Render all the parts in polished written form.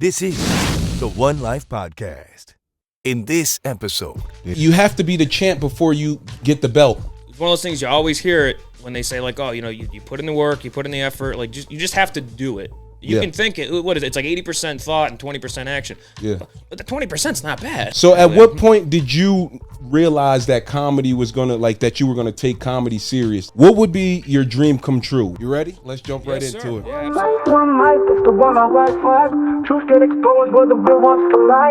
This is the One Life Podcast. In this episode, you have to be the champ before you get the belt. It's one of those things you always hear it when they say like, oh, you know, you put in the work, you put in the effort, like you just have to do it. You can think it. What is it? It's like 80% thought and 20% action. Yeah. But the 20%'s not bad. So at what point did you realize that comedy was gonna that you were gonna take comedy serious? What would be your dream come true? You ready? Let's jump right into it. Yeah, One life is the one I like flag. Truth get exposed where the real wants to lie.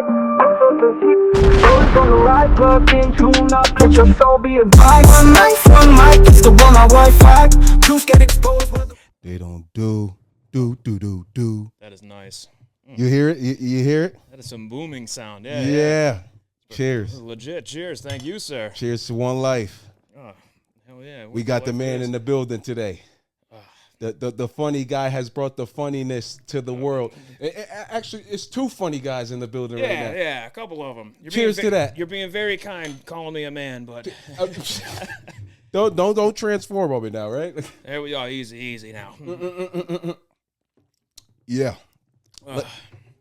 Stories on the rise, plug in, tune up, let your soul be advised. One life is the one I like flag. Truth get exposed where the They don't do. that is nice. You hear it? You hear it? That is some booming sound. Yeah. Yeah. This Cheers. is legit. Cheers. Thank you, sir. Cheers to One Life. Oh, hell yeah. We got the man in the building today. The funny guy has brought the funniness to the world. Actually, it's two funny guys in the building right now. Yeah, a couple of them. Cheers to that. You're being very kind calling me a man, but Don't transform on me now, right? there we are. Easy now. Yeah.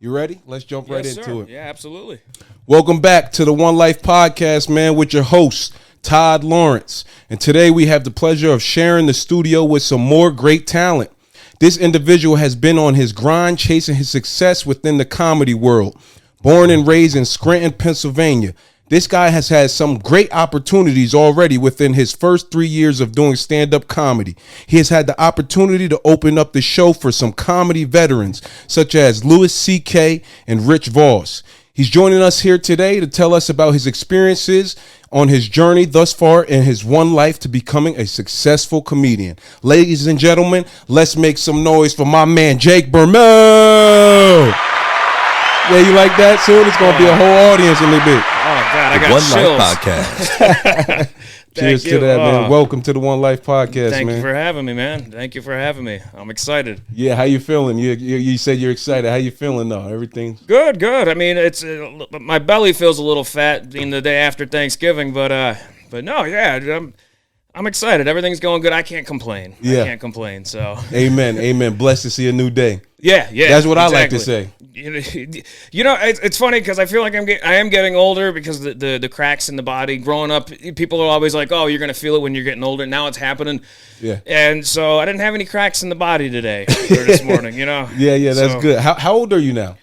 You ready? Let's jump right Yes, into sir. it. Yeah, absolutely. Welcome back to the One Life Podcast, man, with your host, Todd Lawrence. And today we have the pleasure of sharing the studio with some more great talent. This individual has been on his grind chasing his success within the comedy world. Born and raised in Scranton, Pennsylvania, this guy has had some great opportunities already within his first 3 years of doing stand-up comedy. He has had the opportunity to open up the show for some comedy veterans, such as Louis C.K. and Rich Voss. He's joining us here today to tell us about his experiences on his journey thus far in his one life to becoming a successful comedian. Ladies and gentlemen, let's make some noise for my man, Jake Bermel. Yeah, you like that? Soon it's going to be a whole audience in the bit. Oh God, I the got One chills. Life Podcast. Cheers to that, man. Welcome to the One Life Podcast, Thank man. you for having me, man. Thank you for having me. I'm excited. Yeah, how you feeling? You said you're excited. How you feeling though? Everything Good. I mean, it's my belly feels a little fat being the day after Thanksgiving, but no, yeah, I'm excited. Everything's going good. I can't complain. Yeah. I can't complain. So Amen. Blessed to see a new day. yeah. That's what I like to say. You know, it's funny because I feel like I am getting older because the cracks in the body. Growing up, people are always like, "Oh, you're gonna feel it when you're getting older." Now it's happening. Yeah. And so I didn't have any cracks in the body today or this morning. You know. Yeah, that's So, good. How old are you now?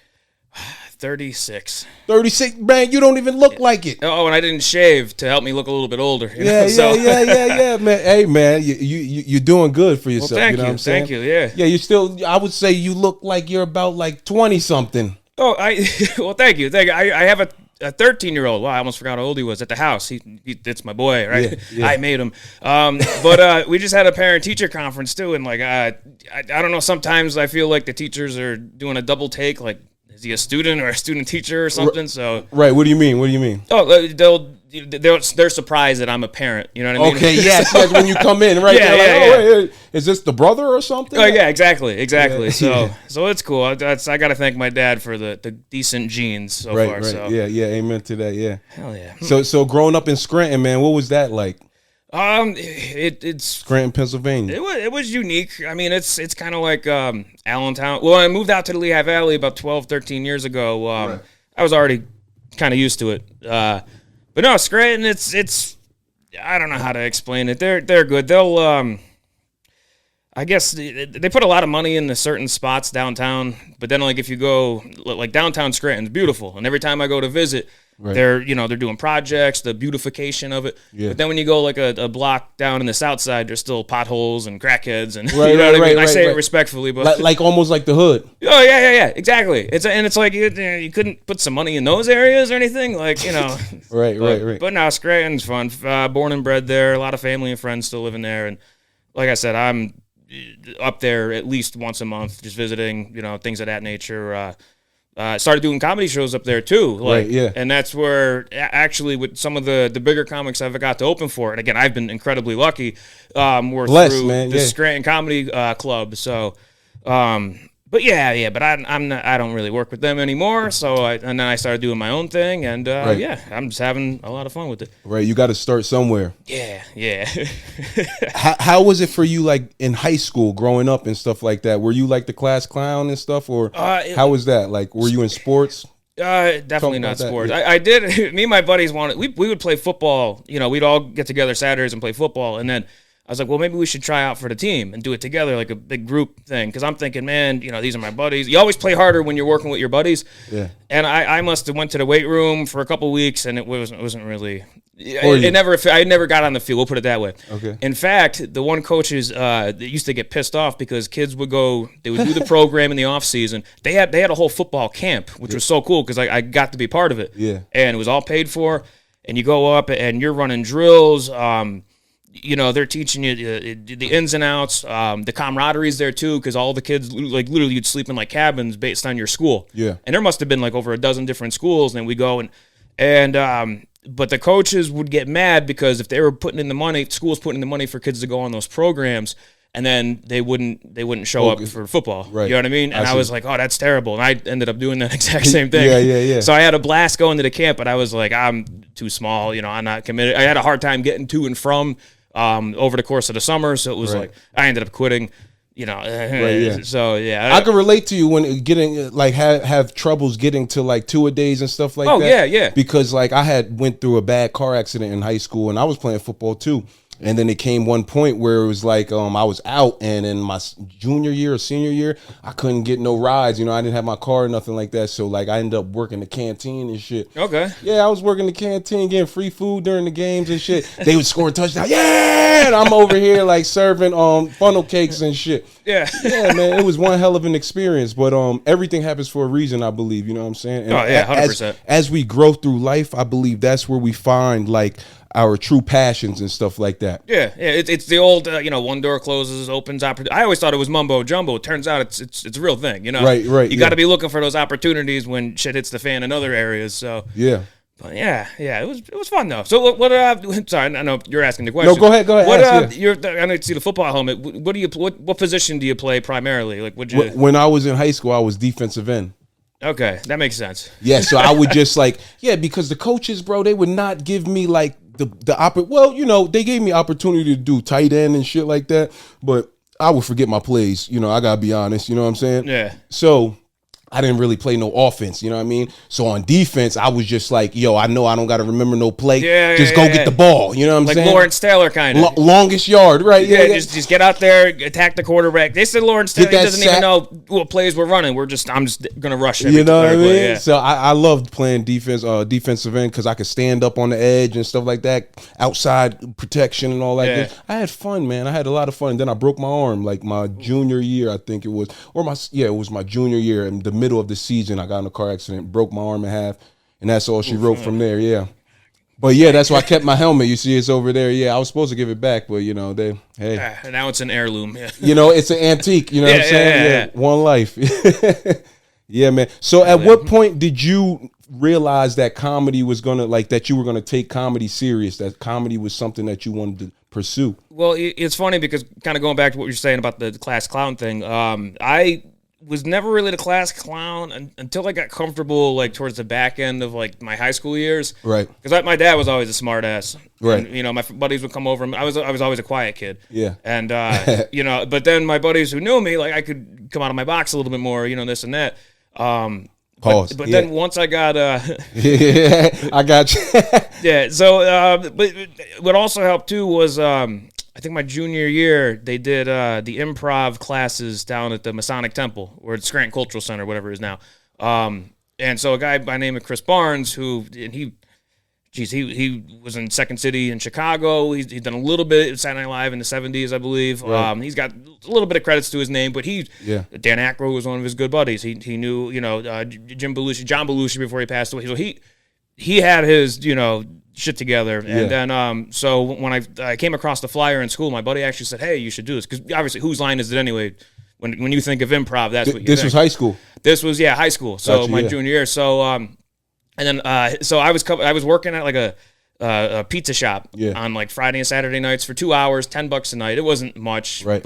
36. 36, man. You don't even look like it. Oh, and I didn't shave to help me look a little bit older. You know? Yeah, So, yeah, man. Hey, man, you're doing good for yourself. Well, thank you know what I'm saying? Thank you. Yeah. Yeah, you still. I would say you look like you're about like 20 something. Oh, well, thank you. I have a 13-year-old. Wow, I almost forgot how old he was at the house. It's my boy, right? Yeah. I made him. But we just had a parent-teacher conference too, and like I don't know. Sometimes I feel like the teachers are doing a double take. Like, is he a student or a student teacher or something? So Right. What do you mean? oh, they're surprised that I'm a parent. You know what I mean? Okay. Yes. That's when you come in, right? Yeah, They're like, yeah, oh, wait, is this the brother or something? Oh yeah, exactly. Yeah. So it's cool. I got to thank my dad for the decent genes so far. Right. So Yeah. Amen to that. Yeah. hell yeah. So growing up in Scranton, man, what was that like? It's Scranton, Pennsylvania. it was unique. I mean, it's kind of like Allentown. Well, I moved out to the Lehigh Valley about 12, 13 years ago. Right. I was already kind of used to it. But no, Scranton, it's I don't know how to explain it. They're good. They'll I guess they put a lot of money into certain spots downtown, but then like if you go like downtown Scranton's beautiful, and every time I go to visit, Right. they're doing projects, the beautification of it. Yeah. But then when you go like a block down in the south side, there's still potholes and crackheads and Right, you know what I mean. I right, say right. it respectfully, but Like almost like the hood. oh yeah, exactly. It's like you couldn't put some money in those areas or anything, like Right. But now Scranton's fun. Born and bred there, a lot of family and friends still living there, and like I said, I'm up there at least once a month, just visiting, things of that nature. Started doing comedy shows up there too, Right, yeah. and that's where actually with some of the bigger comics I've got to open for, and again I've been incredibly lucky. We're Blessed, through man, the yeah. Scranton Comedy Club, so. But yeah, but I'm not, I don't really work with them anymore. So and then I started doing my own thing, and yeah, I'm just having a lot of fun with it. Right, you got to start somewhere. Yeah. How was it for you, like in high school, growing up and stuff like that? Were you like the class clown and stuff, or how was that? Like, were you in sports? Definitely not sports. Yeah. I did. Me and my buddies wanted. We would play football. You know, we'd all get together Saturdays and play football, and then I was like, well, maybe we should try out for the team and do it together, like a big group thing. Because I'm thinking, man, you know, these are my buddies. You always play harder when you're working with your buddies. Yeah. And I must have went to the weight room for a couple of weeks, and it wasn't really. I never got on the field. We'll put it that way. Okay. In fact, the one coaches that used to get pissed off because kids would go, they would do the program in the off season. They had a whole football camp, which was so cool because I got to be part of it. Yeah. And it was all paid for. And you go up and you're running drills. You know, they're teaching you the ins and outs. The camaraderie's there too, because all the kids, like literally, you'd sleep in like cabins based on your school. Yeah. And there must have been like over a dozen different schools, and then we go and but the coaches would get mad because if they were putting in the money, schools putting in the money for kids to go on those programs, and then they wouldn't show up for football. Right. You know what I mean? And I was like, oh, that's terrible. And I ended up doing that exact same thing. Yeah. So I had a blast going to the camp, but I was like, I'm too small. You know, I'm not committed. I had a hard time getting to and from over the course of the summer. So it was like I ended up quitting. You know, so yeah. I can relate to you when getting like have troubles getting to like two-a-days and stuff like that. Oh yeah. Because like I had went through a bad car accident in high school, and I was playing football too. And then it came one point where it was like I was out, and in my junior year or senior year, I couldn't get no rides. You know, I didn't have my car or nothing like that. So like I ended up working the canteen and shit. Okay. Yeah, I was working the canteen, getting free food during the games and shit. They would score a touchdown. Yeah, and I'm over here like serving funnel cakes and shit. Yeah. Yeah, man, it was one hell of an experience. But everything happens for a reason, I believe. You know what I'm saying? And 100%. As we grow through life, I believe that's where we find like our true passions and stuff like that. Yeah. It's the old, one door closes, opens opportunity. I always thought it was mumbo jumbo. It turns out it's a real thing. You know, right. You got to be looking for those opportunities when shit hits the fan in other areas. So yeah. But yeah, it was fun though. So what? Sorry, I know you're asking the question. No, go ahead. I know you see the football helmet. What position do you play primarily? Like, when I was in high school, I was defensive end. Okay, that makes sense. Yeah, so I would just because the coaches, bro, they would not give me like they gave me opportunity to do tight end and shit like that, but I would forget my plays. You know, I gotta be honest. You know what I'm saying? Yeah. So I didn't really play no offense, you know what I mean? So on defense, I was just like, yo, I know I don't got to remember no play. Just go get the ball, you know what I'm saying? Like Lawrence Taylor kind of. Longest yard, right? Yeah. Just get out there, attack the quarterback. They said Lawrence Taylor doesn't even know what plays we're running. I'm just going to rush every You know what I mean? play, yeah. So I loved playing defensive end because I could stand up on the edge and stuff like that, outside protection and all that. Yeah. Good. I had fun, man. I had a lot of fun. And then I broke my arm like my junior year, I think it was. It was my junior year in the middle of the season. I got in a car accident, broke my arm in half, and that's all she wrote from there. Yeah, but yeah, that's why I kept my helmet. You see, it's over there. Yeah, I was supposed to give it back, but now it's an heirloom. Yeah. You know, it's an antique. You know what I'm saying? Yeah. One life. Yeah, man. So, at what point did you realize that comedy was that you were gonna take comedy serious? That comedy was something that you wanted to pursue? Well, it's funny because kind of going back to what you're saying about the class clown thing. I was never really the class clown until I got comfortable, like towards the back end of like my high school years. Right. Because my dad was always a smart ass. Right. And, my buddies would come over. I was always a quiet kid. Yeah. And but then my buddies who knew me, like I could come out of my box a little bit more, this and that. Pause. But then once I got yeah, I got you. Yeah. So but what also helped too was I think my junior year, they did the improv classes down at the Masonic Temple, or at Scranton Cultural Center, whatever it is now. And so a guy by the name of Chris Barnes, he was in Second City in Chicago. He's done a little bit at Saturday Night Live in the 70s, I believe. Right. He's got a little bit of credits to his name, but Dan Aykroyd was one of his good buddies. He knew, John Belushi before he passed away. So he had his, shit together. And then, so when I came across the flyer in school, my buddy actually said, hey, you should do this. Because obviously, whose line is it anyway? When you think of improv, that's what you think. This was high school? This was, high school. So my junior year. So, and then, so I was working at like a pizza shop on like Friday and Saturday nights for 2 hours, $10 a night. It wasn't much, right.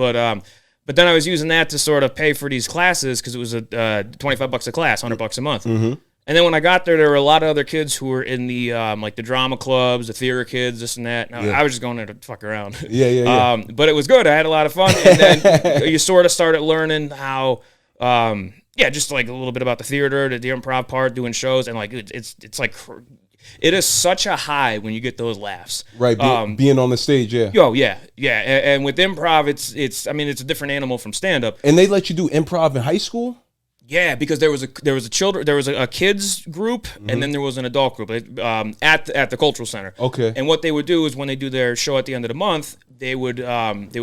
But then I was using that to sort of pay for these classes because it was a $25 a class, $100 a month. Mm-hmm. And then when I got there were a lot of other kids who were in the like the drama clubs, the theater kids, this and that. And I was just going there to fuck around. Yeah. But it was good. I had a lot of fun. And then you sort of started learning how, just like a little bit about the theater, the improv part, doing shows, and like it's like it is such a high when you get those laughs. Right, being on the stage, yeah. And with improv, it's a different animal from stand up. And they let you do improv in high school? Yeah, because there was a kids group, and then there was an adult group at the cultural center. Okay. And what they would do is when they do their show at the end of the month, they would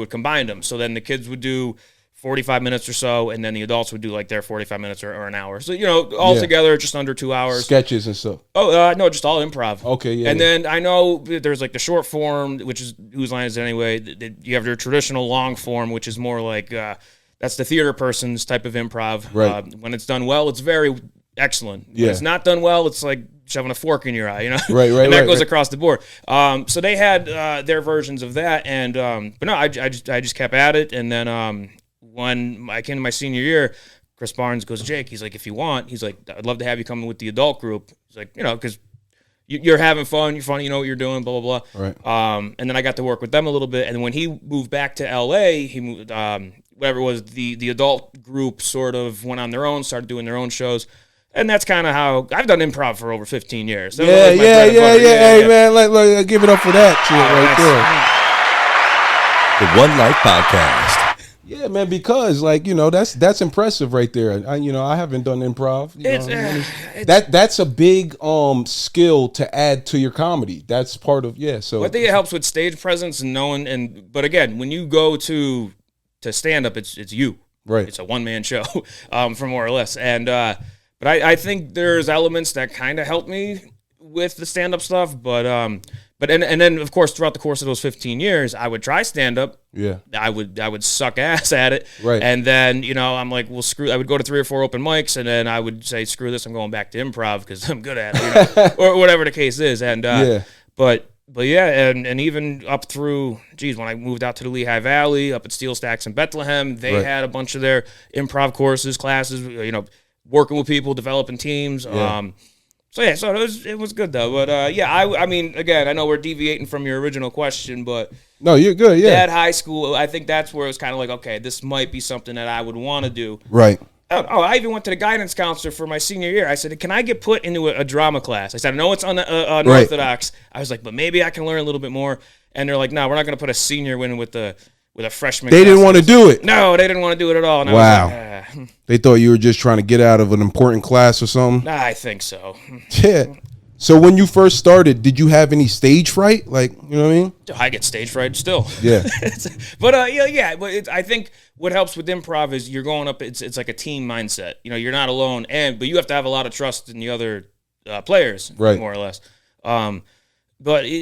combine them. So then the kids would do 45 minutes or so, and then the adults would do like their 45 minutes or an hour. So all together just under 2 hours. Sketches and stuff. Oh no, just all improv. Okay, yeah. And then I know there's like the short form, which is Whose Line Is It Anyway? You have your traditional long form, which is more like. That's the theater person's type of improv. Right. When it's done well, it's very excellent. Yeah. When it's not done well, it's like shoving a fork in your eye, Right. And that goes across the board. So they had their versions of that, and but no, I just kept at it, and then when I came to my senior year, Chris Barnes goes, Jake, he's like, if you want, he's like, I'd love to have you come in with the adult group. He's like, because you're having fun, you're funny, you know what you're doing, blah blah blah. Right. And then I got to work with them a little bit, and when he moved back to LA, he moved. Whatever it was, the adult group sort of went on their own, started doing their own shows. And that's kind of how I've done improv for over 15 years. That yeah. Hey, man, like, give it up for that shit right The One Life Podcast. there. Yeah, man, because that's impressive right there. I haven't done improv. That's a big skill to add to your comedy. That's part of So I think it helps with stage presence and knowing. But again, when you go to stand up, it's you, right? It's a one man show, for more or less. And but I think there's elements that kind of help me with the stand up stuff. But then of course throughout the course of those 15 years, I would try stand up. Yeah, I would suck ass at it. Right. And then I'm like, well, screw. I would go to 3 or 4 open mics, and then I would say, screw this, I'm going back to improv because I'm good at it, or whatever the case is. And But yeah, and even up through, when I moved out to the Lehigh Valley, up at Steel Stacks in Bethlehem, they had a bunch of their improv courses, classes, working with people, developing teams. Yeah. So it was good though. But I mean, again, I know we're deviating from your original question, but no, you're good. Yeah, at high school, I think that's where it was kind of like, okay, this might be something that I would want to do. Right. Oh, I even went to the guidance counselor for my senior year. I said, can I get put into a drama class? I said, I know it's unorthodox. I was like, but maybe I can learn a little bit more. And they're like, no, we're not going to put a senior in with a freshman. They didn't want to do it. No, they didn't want to do it at all. And wow. I was like, They thought you were just trying to get out of an important class or something? I think so. Yeah. So when you first started, did you have any stage fright? Like, you know what I mean? I get stage fright still. Yeah. But But I think what helps with improv is you're going up. It's like a team mindset. You're not alone, but you have to have a lot of trust in the other players, right? More or less. There's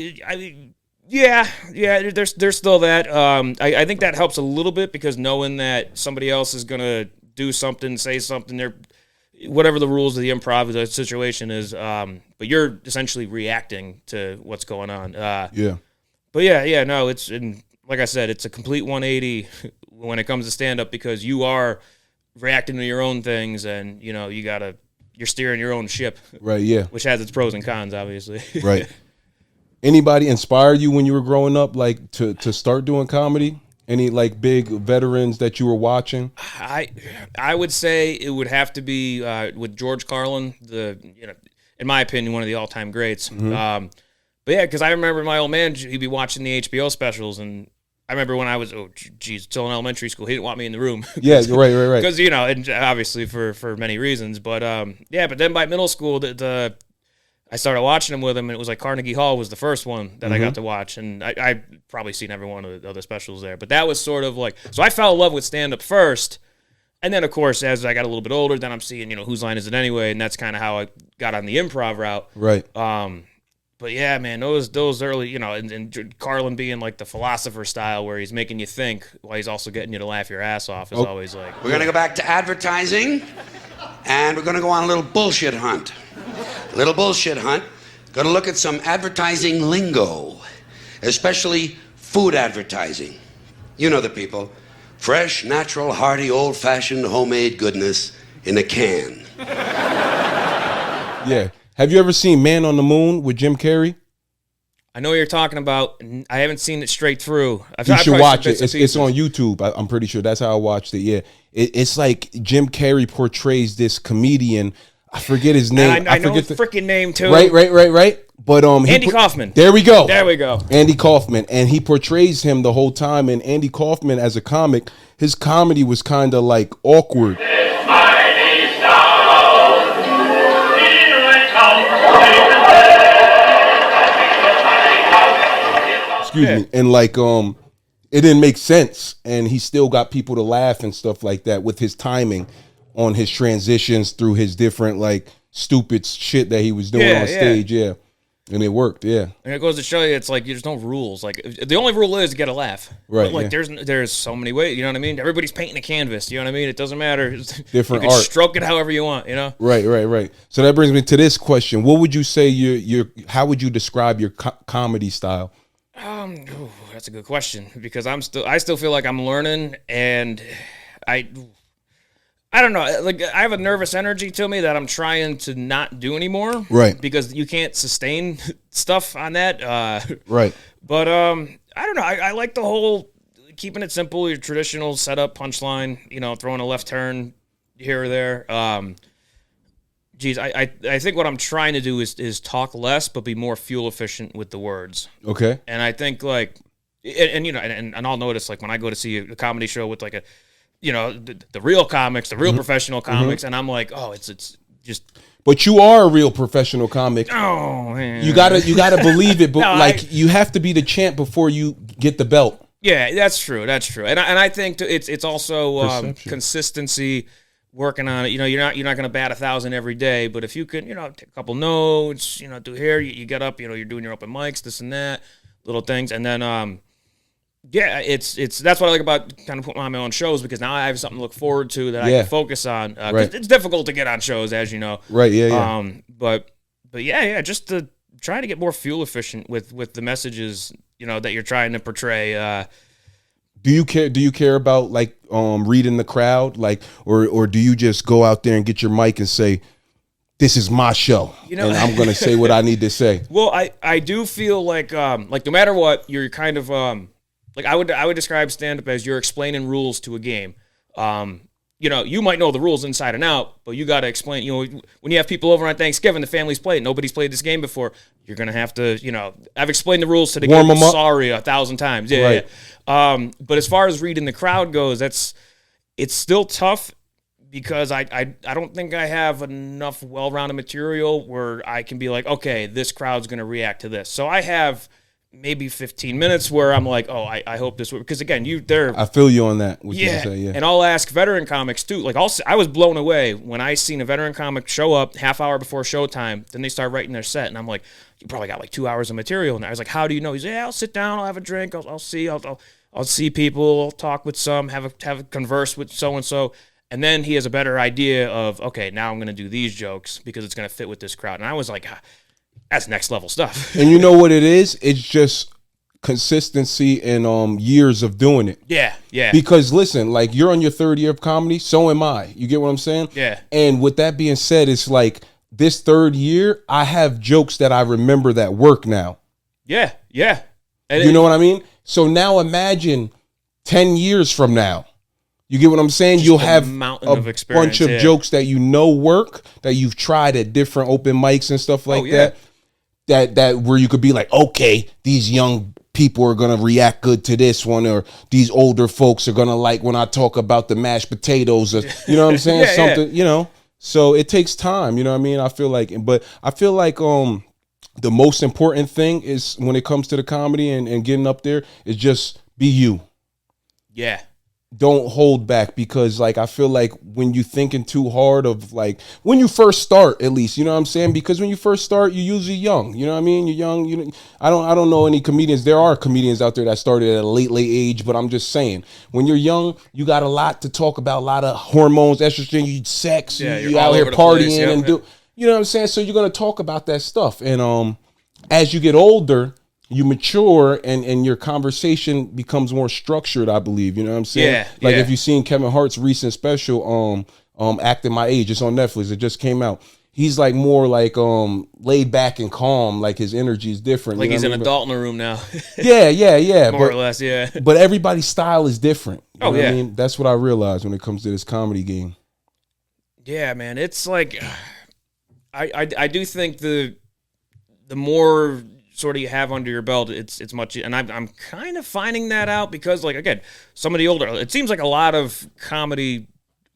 still that. I think that helps a little bit because knowing that somebody else is gonna do something, say something, whatever the rules of the improv of the situation is, but you're essentially reacting to what's going on. But it's like I said, it's a complete 180 when it comes to stand up because you are reacting to your own things, and you're steering your own ship, right? Yeah, which has its pros and cons, obviously. Right. Anybody inspired you when you were growing up, like to start doing comedy? Any like big veterans that you were watching? I would say it would have to be with George Carlin, in my opinion, one of the all-time greats. Mm-hmm. But yeah, because I remember my old man, he'd be watching the HBO specials, and I remember when I was still in elementary school, he didn't want me in the room. Yeah, right. Because and obviously for many reasons, but but then by middle school, I started watching them with him, and it was like Carnegie Hall was the first one that I got to watch, and I probably seen every one of the other specials there. But that was sort of like, so I fell in love with stand-up first, and then, of course, as I got a little bit older, then I'm seeing, Whose Line Is It Anyway, and that's kind of how I got on the improv route. Right. But yeah, man, those early, and Carlin being like the philosopher style where he's making you think while he's also getting you to laugh your ass off is always like. We're going to go back to advertising, and we're going to go on a little bullshit hunt. Going to look at some advertising lingo, especially food advertising. You know the people. Fresh, natural, hearty, old-fashioned, homemade goodness in a can. Yeah. Have you ever seen Man on the Moon with Jim Carrey? I know what you're talking about. I haven't seen it straight through. You should watch it. It's on YouTube. I'm pretty sure that's how I watched it. Yeah. It's like Jim Carrey portrays this comedian. I forget his name. I know his freaking name too. Right. But Andy Kaufman. There we go. Andy Kaufman, and he portrays him the whole time. And Andy Kaufman, as a comic, his comedy was kind of like awkward. Excuse me. And like it didn't make sense, and he still got people to laugh and stuff like that with his timing on his transitions through his different like stupid shit that he was doing on stage. Yeah. And it worked, yeah. And it goes to show you, it's like there's no rules. Like the only rule is to get a laugh. Right. But like there's so many ways. You know what I mean? Everybody's painting a canvas. You know what I mean? It doesn't matter. Different you can art. Stroke it however you want. You know? Right. So that brings me to this question: what would you say how would you describe your comedy style? That's a good question, because I still feel like I'm learning, and I don't know. Like, I have a nervous energy to me that I'm trying to not do anymore. Right. Because you can't sustain stuff on that. Right. But I don't know. I like the whole keeping it simple, your traditional setup, punchline, throwing a left turn here or there. I think what I'm trying to do is talk less but be more fuel efficient with the words. Okay. And I think like and I'll notice, like, when I go to see a comedy show with like the real comics, the real professional comics, and I'm like, oh, it's just. But you are a real professional comic. Oh, man. You gotta believe it, but you have to be the champ before you get the belt. Yeah, that's true, and I think it's also consistency, working on it. You're not going to bat 1,000 every day, but if you can, take a couple notes, do here, you get up, you're doing your open mics, this and that, little things, and then yeah, it's that's what I like about kind of putting on my own shows, because now I have something to look forward to that I can focus on. Right. It's difficult to get on shows, as you know. Right. Yeah. But yeah, just to try to get more fuel efficient with the messages, that you're trying to portray. Do you care about like reading the crowd, like, or do you just go out there and get your mic and say, this is my show, and I'm going to say what I need to say? Well, I do feel like no matter what, you're kind of like I would describe stand-up as you're explaining rules to a game. You might know the rules inside and out, but you got to explain. When you have people over on Thanksgiving, the family's played. Nobody's played this game before. You're gonna have to, I've explained the rules to the game. Sorry, 1,000 times. Yeah, right. Yeah. But as far as reading the crowd goes, it's still tough, because I don't think I have enough well-rounded material where I can be like, okay, this crowd's gonna react to this. So I have maybe 15 minutes where I'm like, oh, I hope this works. Because again, I feel you on that. Yeah. And I'll ask veteran comics too. Like, I was blown away when I seen a veteran comic show up half hour before showtime. Then they start writing their set, and I'm like, you probably got like 2 hours of material. And I was like, how do you know? He's like, yeah, I'll sit down, I'll have a drink, I'll see, I'll see people, I'll talk with some, have a converse with so and so. And then he has a better idea of, okay, now I'm going to do these jokes because it's going to fit with this crowd. And I was like, that's next level stuff. And you know what it is? It's just consistency and years of doing it. Yeah. Because listen, like, you're on your third year of comedy, so am I. You get what I'm saying? Yeah. And with that being said, it's like this third year, I have jokes that I remember that work now. Yeah. And you know what I mean? So now imagine 10 years from now. You get what I'm saying? You'll have a bunch of jokes that work, that you've tried at different open mics and stuff like that. That where you could be like, okay, these young people are gonna react good to this one, or these older folks are gonna like when I talk about the mashed potatoes, or, you know what I'm saying? Something. So it takes time, you know what I mean? I feel like the most important thing is, when it comes to the comedy and getting up there, is just be you. Yeah. Don't hold back, because like I feel like when you thinking too hard of, like, when you first start, at least, you know what I'm saying? Because when you first start, you're usually young. You know what I mean? You're young. I don't know any comedians. There are comedians out there that started at a late age, but I'm just saying, when you're young, you got a lot to talk about, a lot of hormones, estrogen, sex, you out here partying and do. You know what I'm saying? So you're gonna talk about that stuff, and as you get older, you mature and your conversation becomes more structured, I believe. You know what I'm saying? Yeah. Like yeah. if you've seen Kevin Hart's recent special, Acting My Age, it's on Netflix. It just came out. He's like more like laid back and calm. Like his energy is different. Like you know he's what an I mean? adult in a room now. Yeah. More or less, yeah. But everybody's style is different. You know what yeah. I mean? That's what I realized when it comes to this comedy game. Yeah, man. It's like I do think the more sort of you have under your belt, it's much, and I'm kind of finding that out because, like, again, some of the older, it seems like a lot of comedy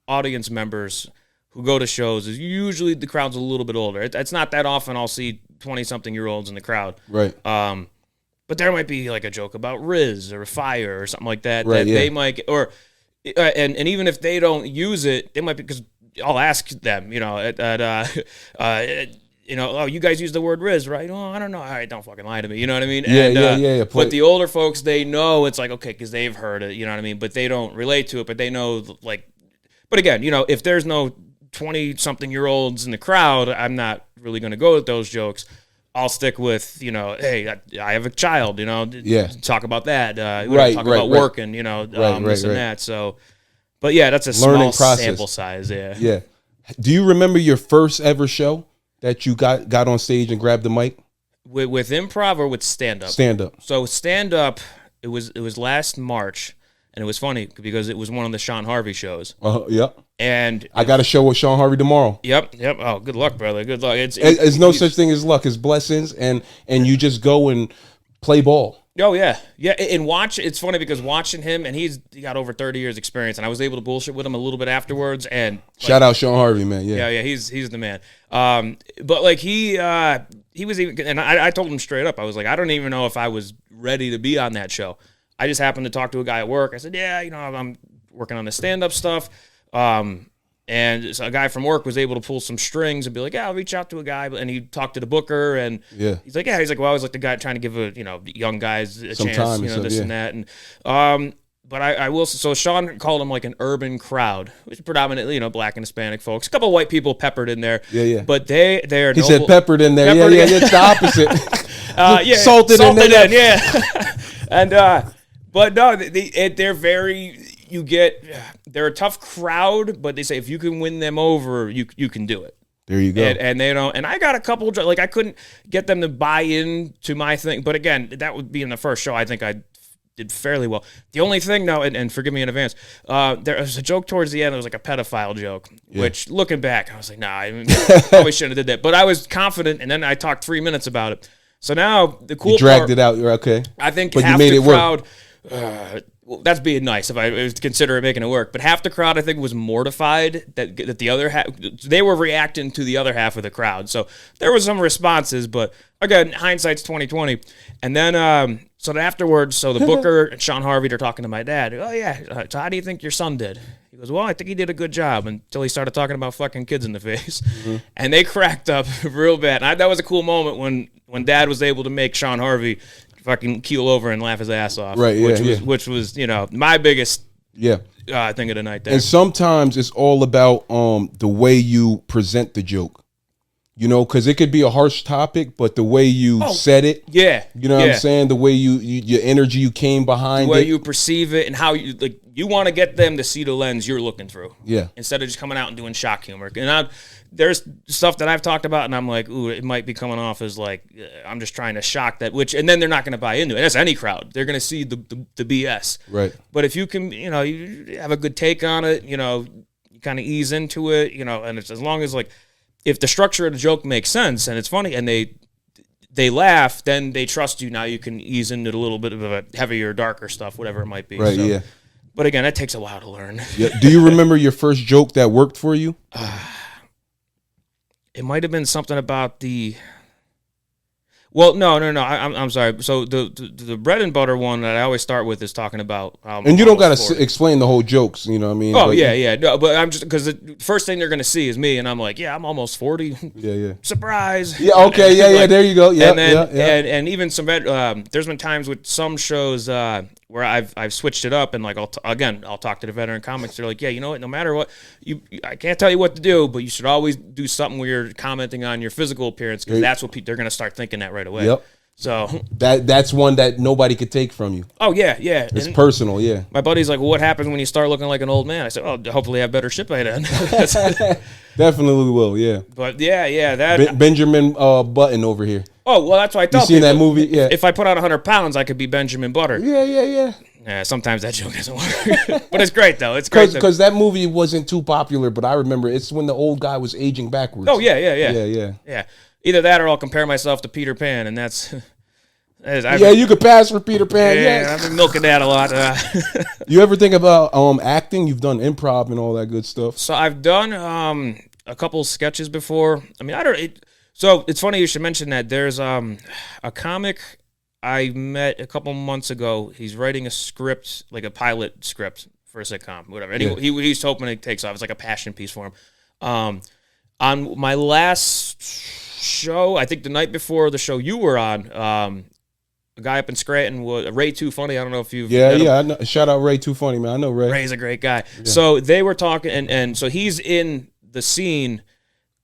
audience members who go to shows is usually the crowd's a little bit older. It's not that often I'll see 20-something-year-olds in the crowd. Right. But there might be like a joke about Riz or fire or something like that Right, that yeah. they might, or and even if they don't use it, they might be, because I'll ask them, you know, oh, you guys use the word Riz, right? Oh, I don't know. All right, don't fucking lie to me. You know what I mean? Yeah. But the older folks, they know it's like, okay, because they've heard it, you know what I mean? But they don't relate to it, but they know, like, but again, you know, if there's no 20-something-year-olds in the crowd, I'm not really going to go with those jokes. I'll stick with, you know, hey, I have a child, you know, talk about that. Talk about working, you know, this and that. So, but yeah, that's a Learning small process. sample size. Yeah. Yeah. Do you remember your first ever show that you got on stage and grabbed the mic? With improv or with stand up? Stand up. So stand up, it was last March, and it was funny because it was one of the Sean Harvey shows. Yep. And I got a show with Sean Harvey tomorrow. Yep. Oh, good luck, brother. Good luck. It's no such thing as luck. It's blessings, and you just go and play ball. Oh yeah. And it's funny because watching him, and he got over 30 years experience, and I was able to bullshit with him a little bit afterwards. And shout out Sean Harvey, man. Yeah. He's the man. But like he was even, and I told him straight up, I was like, I don't even know if I was ready to be on that show. I just happened to talk to a guy at work. I said, yeah, you know, I'm working on the stand-up stuff. And so a guy from work was able to pull some strings and be like, yeah, I'll reach out to a guy. And he talked to the booker, and he's like, well, I was like the guy trying to give young guys a chance, and that. And, but I will, so Sean called him like an urban crowd, which is predominantly, Black and Hispanic folks, a couple of white people peppered in there. Yeah. But they're He said peppered in there. It's the opposite. Salted in there. Yeah. And, but no, they're very, they're a tough crowd, but they say if you can win them over, you can do it. There you go. And they don't. And I got a couple, like I couldn't get them to buy into my thing. But again, that would be in the first show. I think I did fairly well. The only thing now, and forgive me in advance, there was a joke towards the end. It was like a pedophile joke, which looking back, I was like, nah, I probably shouldn't have did that. But I was confident, and then I talked 3 minutes about it. So now the cool you dragged part, it out. You're okay. I think but half you made the it crowd. Work. Well, that's being nice if I was to consider making it work. But half the crowd, I think, was mortified that the other half, they were reacting to the other half of the crowd. So there was some responses, but again, hindsight's 20/20. And then, so then afterwards, so the booker and Sean Harvey, they're talking to my dad. Oh yeah, so how do you think your son did? He goes, well, I think he did a good job, until he started talking about fucking kids in the face. Mm-hmm. And they cracked up real bad. And that was a cool moment when Dad was able to make Sean Harvey fucking keel over and laugh his ass off. Right, which was my biggest thing of the night there. And sometimes it's all about the way you present the joke. Because it could be a harsh topic, but the way you said it, what I'm saying, the way your energy you came behind the way it, you perceive it, and how you want to get them to see the lens you're looking through, instead of just coming out and doing shock humor. And there's stuff that I've talked about, and I'm like, ooh, it might be coming off as like I'm just trying to shock that, and then they're not going to buy into it. And that's any crowd; they're going to see the BS. Right. But if you can, you have a good take on it, you kind of ease into it, and it's as long as if the structure of the joke makes sense and it's funny and they laugh, then they trust you. Now you can ease into a little bit of a heavier, darker stuff, whatever it might be. Right, yeah. But again, that takes a while to learn. Yeah. Do you remember your first joke that worked for you? It might have been something about the... Well, no. I'm sorry. So the bread and butter one that I always start with is talking about. And you don't got to explain the whole jokes. You know what I mean? Oh, yeah. No, but I'm just because the first thing they're going to see is me, and I'm like, yeah, I'm almost 40. Yeah. Surprise. Yeah. Okay. Yeah. There you go. Yeah. And even some. There's been times with some shows where I've switched it up, and I'll talk to the veteran comics. They're like, yeah, you know what? No matter what, I can't tell you what to do, but you should always do something where you're commenting on your physical appearance, because that's what they're going to start thinking that right away. Yep. So that's one that nobody could take from you. oh yeah. It's And personal, yeah. my buddy's like, well, what happens when you start looking like an old man? I said, oh, hopefully I have better shit by then. Definitely will, yeah. But yeah, that. Benjamin Button over here. Oh well, that's what I thought. You seen that movie? Yeah. If I put on 100 pounds, I could be Benjamin Butter. Yeah. Yeah, sometimes that joke doesn't work, but it's great though. It's great because that movie wasn't too popular, but I remember it's when the old guy was aging backwards. Oh yeah. Yeah. Either that or I'll compare myself to Peter Pan, and that's. You could pass for Peter Pan. Yeah, I've been milking that a lot. You ever think about acting? You've done improv and all that good stuff. So I've done a couple sketches before. I mean, so it's funny you should mention that. There's a comic I met a couple months ago. He's writing a script, like a pilot script for a sitcom, whatever. And he's hoping it takes off. It's like a passion piece for him. On my last show, I think the night before the show you were on, a guy up in Scranton was Ray Too Funny. I don't know if you've met him. I know. Shout out Ray Too Funny, man. I know Ray. Ray's a great guy. Yeah. So they were talking, and so he's in the scene,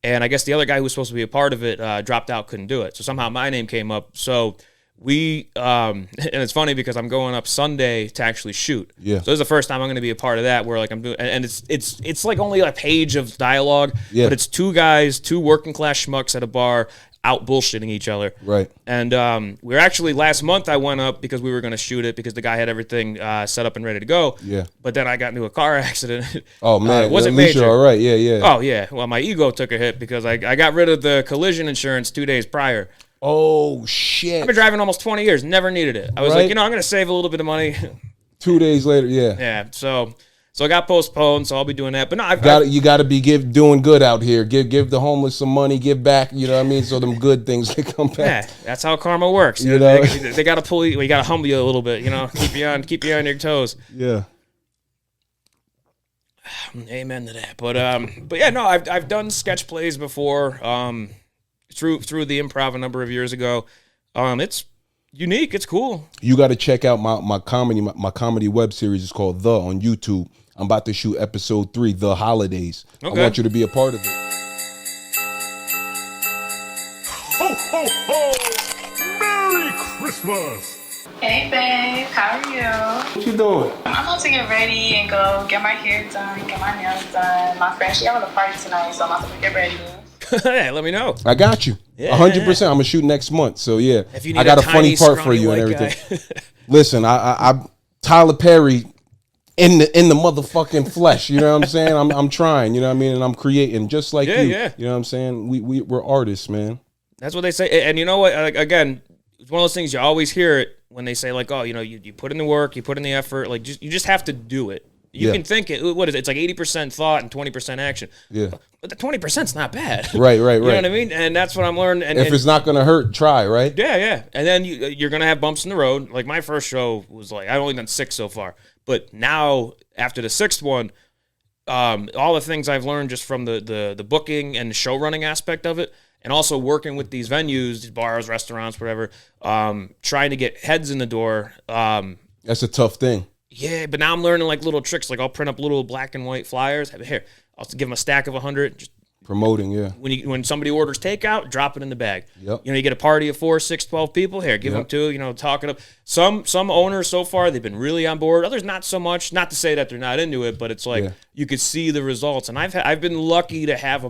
and I guess the other guy who was supposed to be a part of it dropped out, couldn't do it. So somehow my name came up. So we, and it's funny because I'm going up Sunday to actually shoot. Yeah. So this is the first time I'm going to be a part of that, where like I'm doing, and it's like only a page of dialogue, but it's two guys, two working class schmucks at a bar, out bullshitting each other. Right. And we were actually, last month I went up because we were going to shoot it because the guy had everything set up and ready to go. Yeah. But then I got into a car accident. Oh, man. It wasn't at least major. You're all right. Yeah. Oh, yeah. Well, my ego took a hit because I got rid of the collision insurance 2 days prior. Oh, shit. I've been driving almost 20 years, never needed it. I was like, I'm going to save a little bit of money. 2 days later, yeah. Yeah, so it got postponed, so I'll be doing that. But no, you got to be doing good out here. Give the homeless some money, give back. You know what I mean? So them good things can come back. Yeah, that's how karma works. You know, they got to pull you. You got to humble you a little bit. You know, keep you on your toes. Yeah. Amen to that. But yeah, no, I've done sketch plays before. Through the improv a number of years ago. It's unique. It's cool. You got to check out my comedy web series. It's called The on YouTube. I'm about to shoot episode 3, The Holidays. Okay. I want you to be a part of it. Ho, ho, ho! Merry Christmas! Hey babe, how are you? What you doing? I'm about to get ready and go get my hair done, get my nails done. My friend, she having a party tonight, so I'm about to get ready. Hey, let me know. I got you. 100%. I'm gonna shoot next month. So yeah, if you need I got a tiny, funny part for you and everything. Listen, I Tyler Perry in the motherfucking flesh. You know what I'm saying? I'm trying. You know what I mean? And I'm creating just like you. Yeah. You know what I'm saying? We're artists, man. That's what they say. And you know what? Again, it's one of those things you always hear it when they say like, oh, you know, you put in the work, you put in the effort. Like you just have to do it. You can think it. What is it? It's like 80% thought and 20% action. Yeah. But the 20%'s not bad. Right. You know what I mean? And that's what I'm learning. And if it's not gonna hurt, try. Right. Yeah. And then you're gonna have bumps in the road. Like my first show was like I've only done 6 so far, but now after the 6th one, all the things I've learned just from the booking and the show running aspect of it, and also working with these venues, these bars, restaurants, whatever, trying to get heads in the door. That's a tough thing. Yeah, but now I'm learning like little tricks. Like I'll print up little black and white flyers. Here, I'll give them a stack of 100. Just promoting, yeah. When somebody orders takeout, drop it in the bag. Yep. You know, you get a party of 4, 6, 12 people. Here, give them 2. You know, talking up. Some owners so far they've been really on board. Others not so much. Not to say that they're not into it, but it's like you could see the results. And I've been lucky to have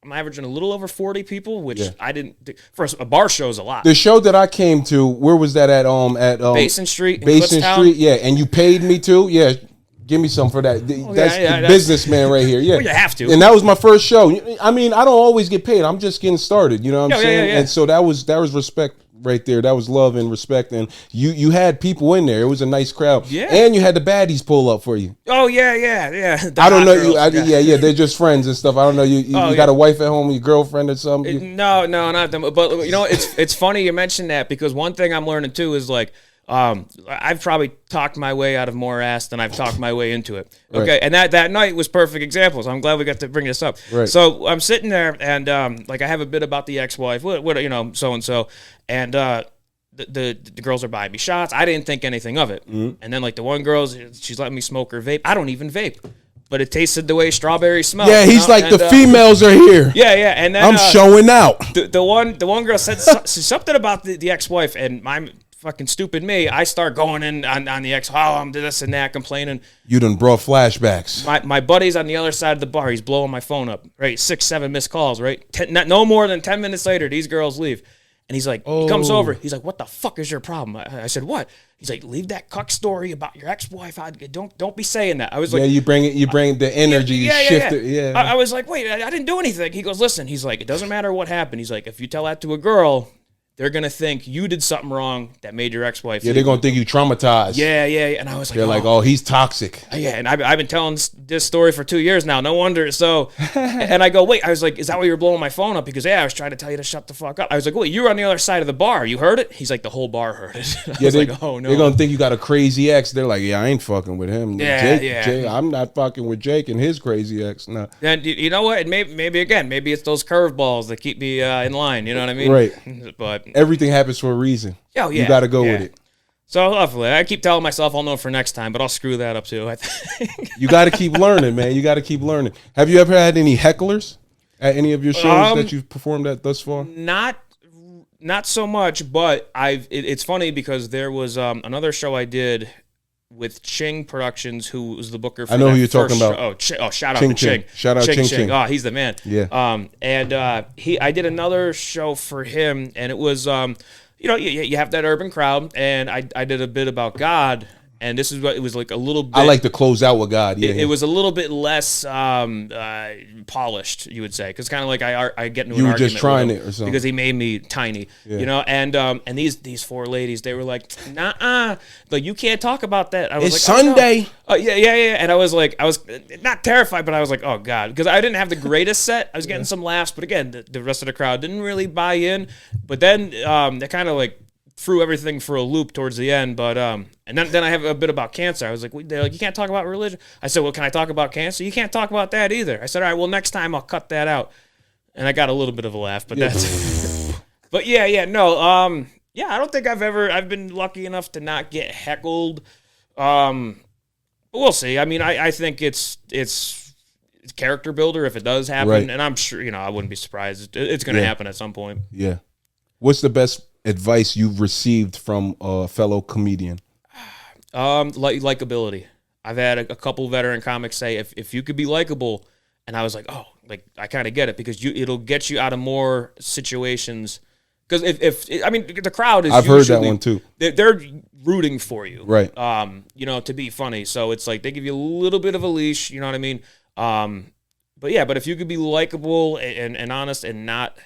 I'm averaging a little over 40 people, which I didn't. For a bar show is a lot. The show that I came to, where was that at? Basin Street. Basin Street, yeah. And you paid me too, yeah. Give me some for that. That's the businessman right here. Yeah, well, you have to. And that was my first show. I mean, I don't always get paid. I'm just getting started. You know what I'm saying? Yeah. And so that was respect right there. That was love and respect. And you had people in there. It was a nice crowd. Yeah. And you had the baddies pull up for you. Oh yeah. I don't know you. Yeah. They're just friends and stuff. I don't know you. You got a wife at home, your girlfriend or something? No, not them. But you know, it's funny you mentioned that because one thing I'm learning too is like. I've probably talked my way out of more ass than I've talked my way into it. Okay, right. And that night was perfect example. So I'm glad we got to bring this up. Right. So I'm sitting there and like I have a bit about the ex-wife, what you know, so and so, and the girls are buying me shots. I didn't think anything of it, and then like the one girl, she's letting me smoke her vape. I don't even vape. but it tasted the way strawberries smell. Yeah, he's like, the females are here. Yeah, and then I'm showing out. The one girl said something about the ex-wife, and my fucking stupid me, I start going in on the ex. Oh, I'm this and that, complaining. You done brought flashbacks. My buddy's on the other side of the bar. He's blowing my phone up. Right, 6-7 missed calls. Right, no more than 10 minutes later, these girls leave. And he's like, he comes over. He's like, what the fuck is your problem? I said, what? He's like, leave that cuck story about your ex-wife. Don't be saying that. I was like, yeah, you bring the energy, you shift it. Yeah. I was like, wait, I didn't do anything. He goes, listen. He's like, it doesn't matter what happened. He's like, if you tell that to a girl, they're gonna think you did something wrong that made your ex-wife. Yeah, they're gonna think you traumatized. Yeah. And I was like, they're like, oh, he's toxic. Yeah, and I've been telling this story for 2 years now. No wonder. So, and I go, wait. I was like, is that why you were blowing my phone up? Because I was trying to tell you to shut the fuck up. I was like, wait, you were on the other side of the bar. You heard it? He's like, the whole bar heard it. I was like, oh no. They're gonna think you got a crazy ex. They're like, yeah, I ain't fucking with him. Yeah, Jake, I'm not fucking with Jake and his crazy ex. No. And you know what? Maybe it's those curveballs that keep me in line. You know what I mean? Right. But everything happens for a reason. Oh, yeah. You got to go with it. So hopefully, I keep telling myself I'll know for next time, but I'll screw that up too. I think. You got to keep learning, man. You got to keep learning. Have you ever had any hecklers at any of your shows that you've performed at thus far? Not so much, but it's funny because there was another show I did with Ching Productions, who was the booker for I know who you're talking about. Shout out to Ching. Shout out Ching. Oh, he's the man. Yeah. I did another show for him, and it was you have that urban crowd, and I did a bit about God, and this is what it was like a little bit. I like to close out with God. Yeah, it was a little bit less polished, you would say, because kind of like I get into you an were argument just trying with it or something because he made me tiny, and these four ladies, they were like, nah, like you can't talk about that. I was it's like, Sunday. Oh, no. Yeah, and I was not terrified, but I was like, oh god, because I didn't have the greatest set. I was getting some laughs, but again, the rest of the crowd didn't really buy in. But then they kind of like threw everything for a loop towards the end, but and then I have a bit about cancer. I was like, they're like, you can't talk about religion. I said, well, can I talk about cancer? You can't talk about that either. I said, all right, well, next time I'll cut that out. And I got a little bit of a laugh, but that's. But I don't think I've been lucky enough to not get heckled. But we'll see. I mean, I think it's character builder if it does happen, right. And I'm sure I wouldn't be surprised. It's going to happen at some point. Yeah. What's the best advice you've received from a fellow comedian? Likability. I've had a couple veteran comics say if you could be likable, and I was like, oh, like I kind of get it because it'll get you out of more situations. Because if the crowd is, I've heard that one too. They're rooting for you, right? To be funny. So it's like they give you a little bit of a leash. You know what I mean? But if you could be likable and honest and not.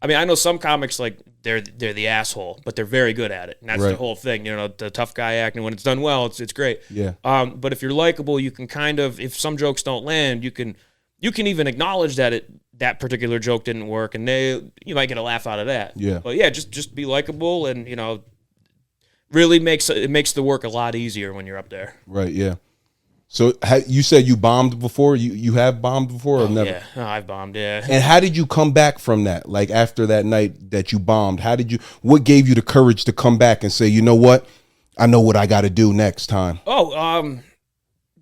I mean, I know some comics like they're the asshole, but they're very good at it, and that's the whole thing. The tough guy acting. When it's done well, it's great. Yeah. But if you're likable, you can kind of, if some jokes don't land, you can even acknowledge that that particular joke didn't work, and you might get a laugh out of that. Yeah. But just be likable, and really makes the work a lot easier when you're up there. Right. Yeah. So you said you bombed before? You have bombed before or never? Yeah, I've bombed, yeah. And how did you come back from that? Like after that night that you bombed, what gave you the courage to come back and say, you know what? I know what I got to do next time.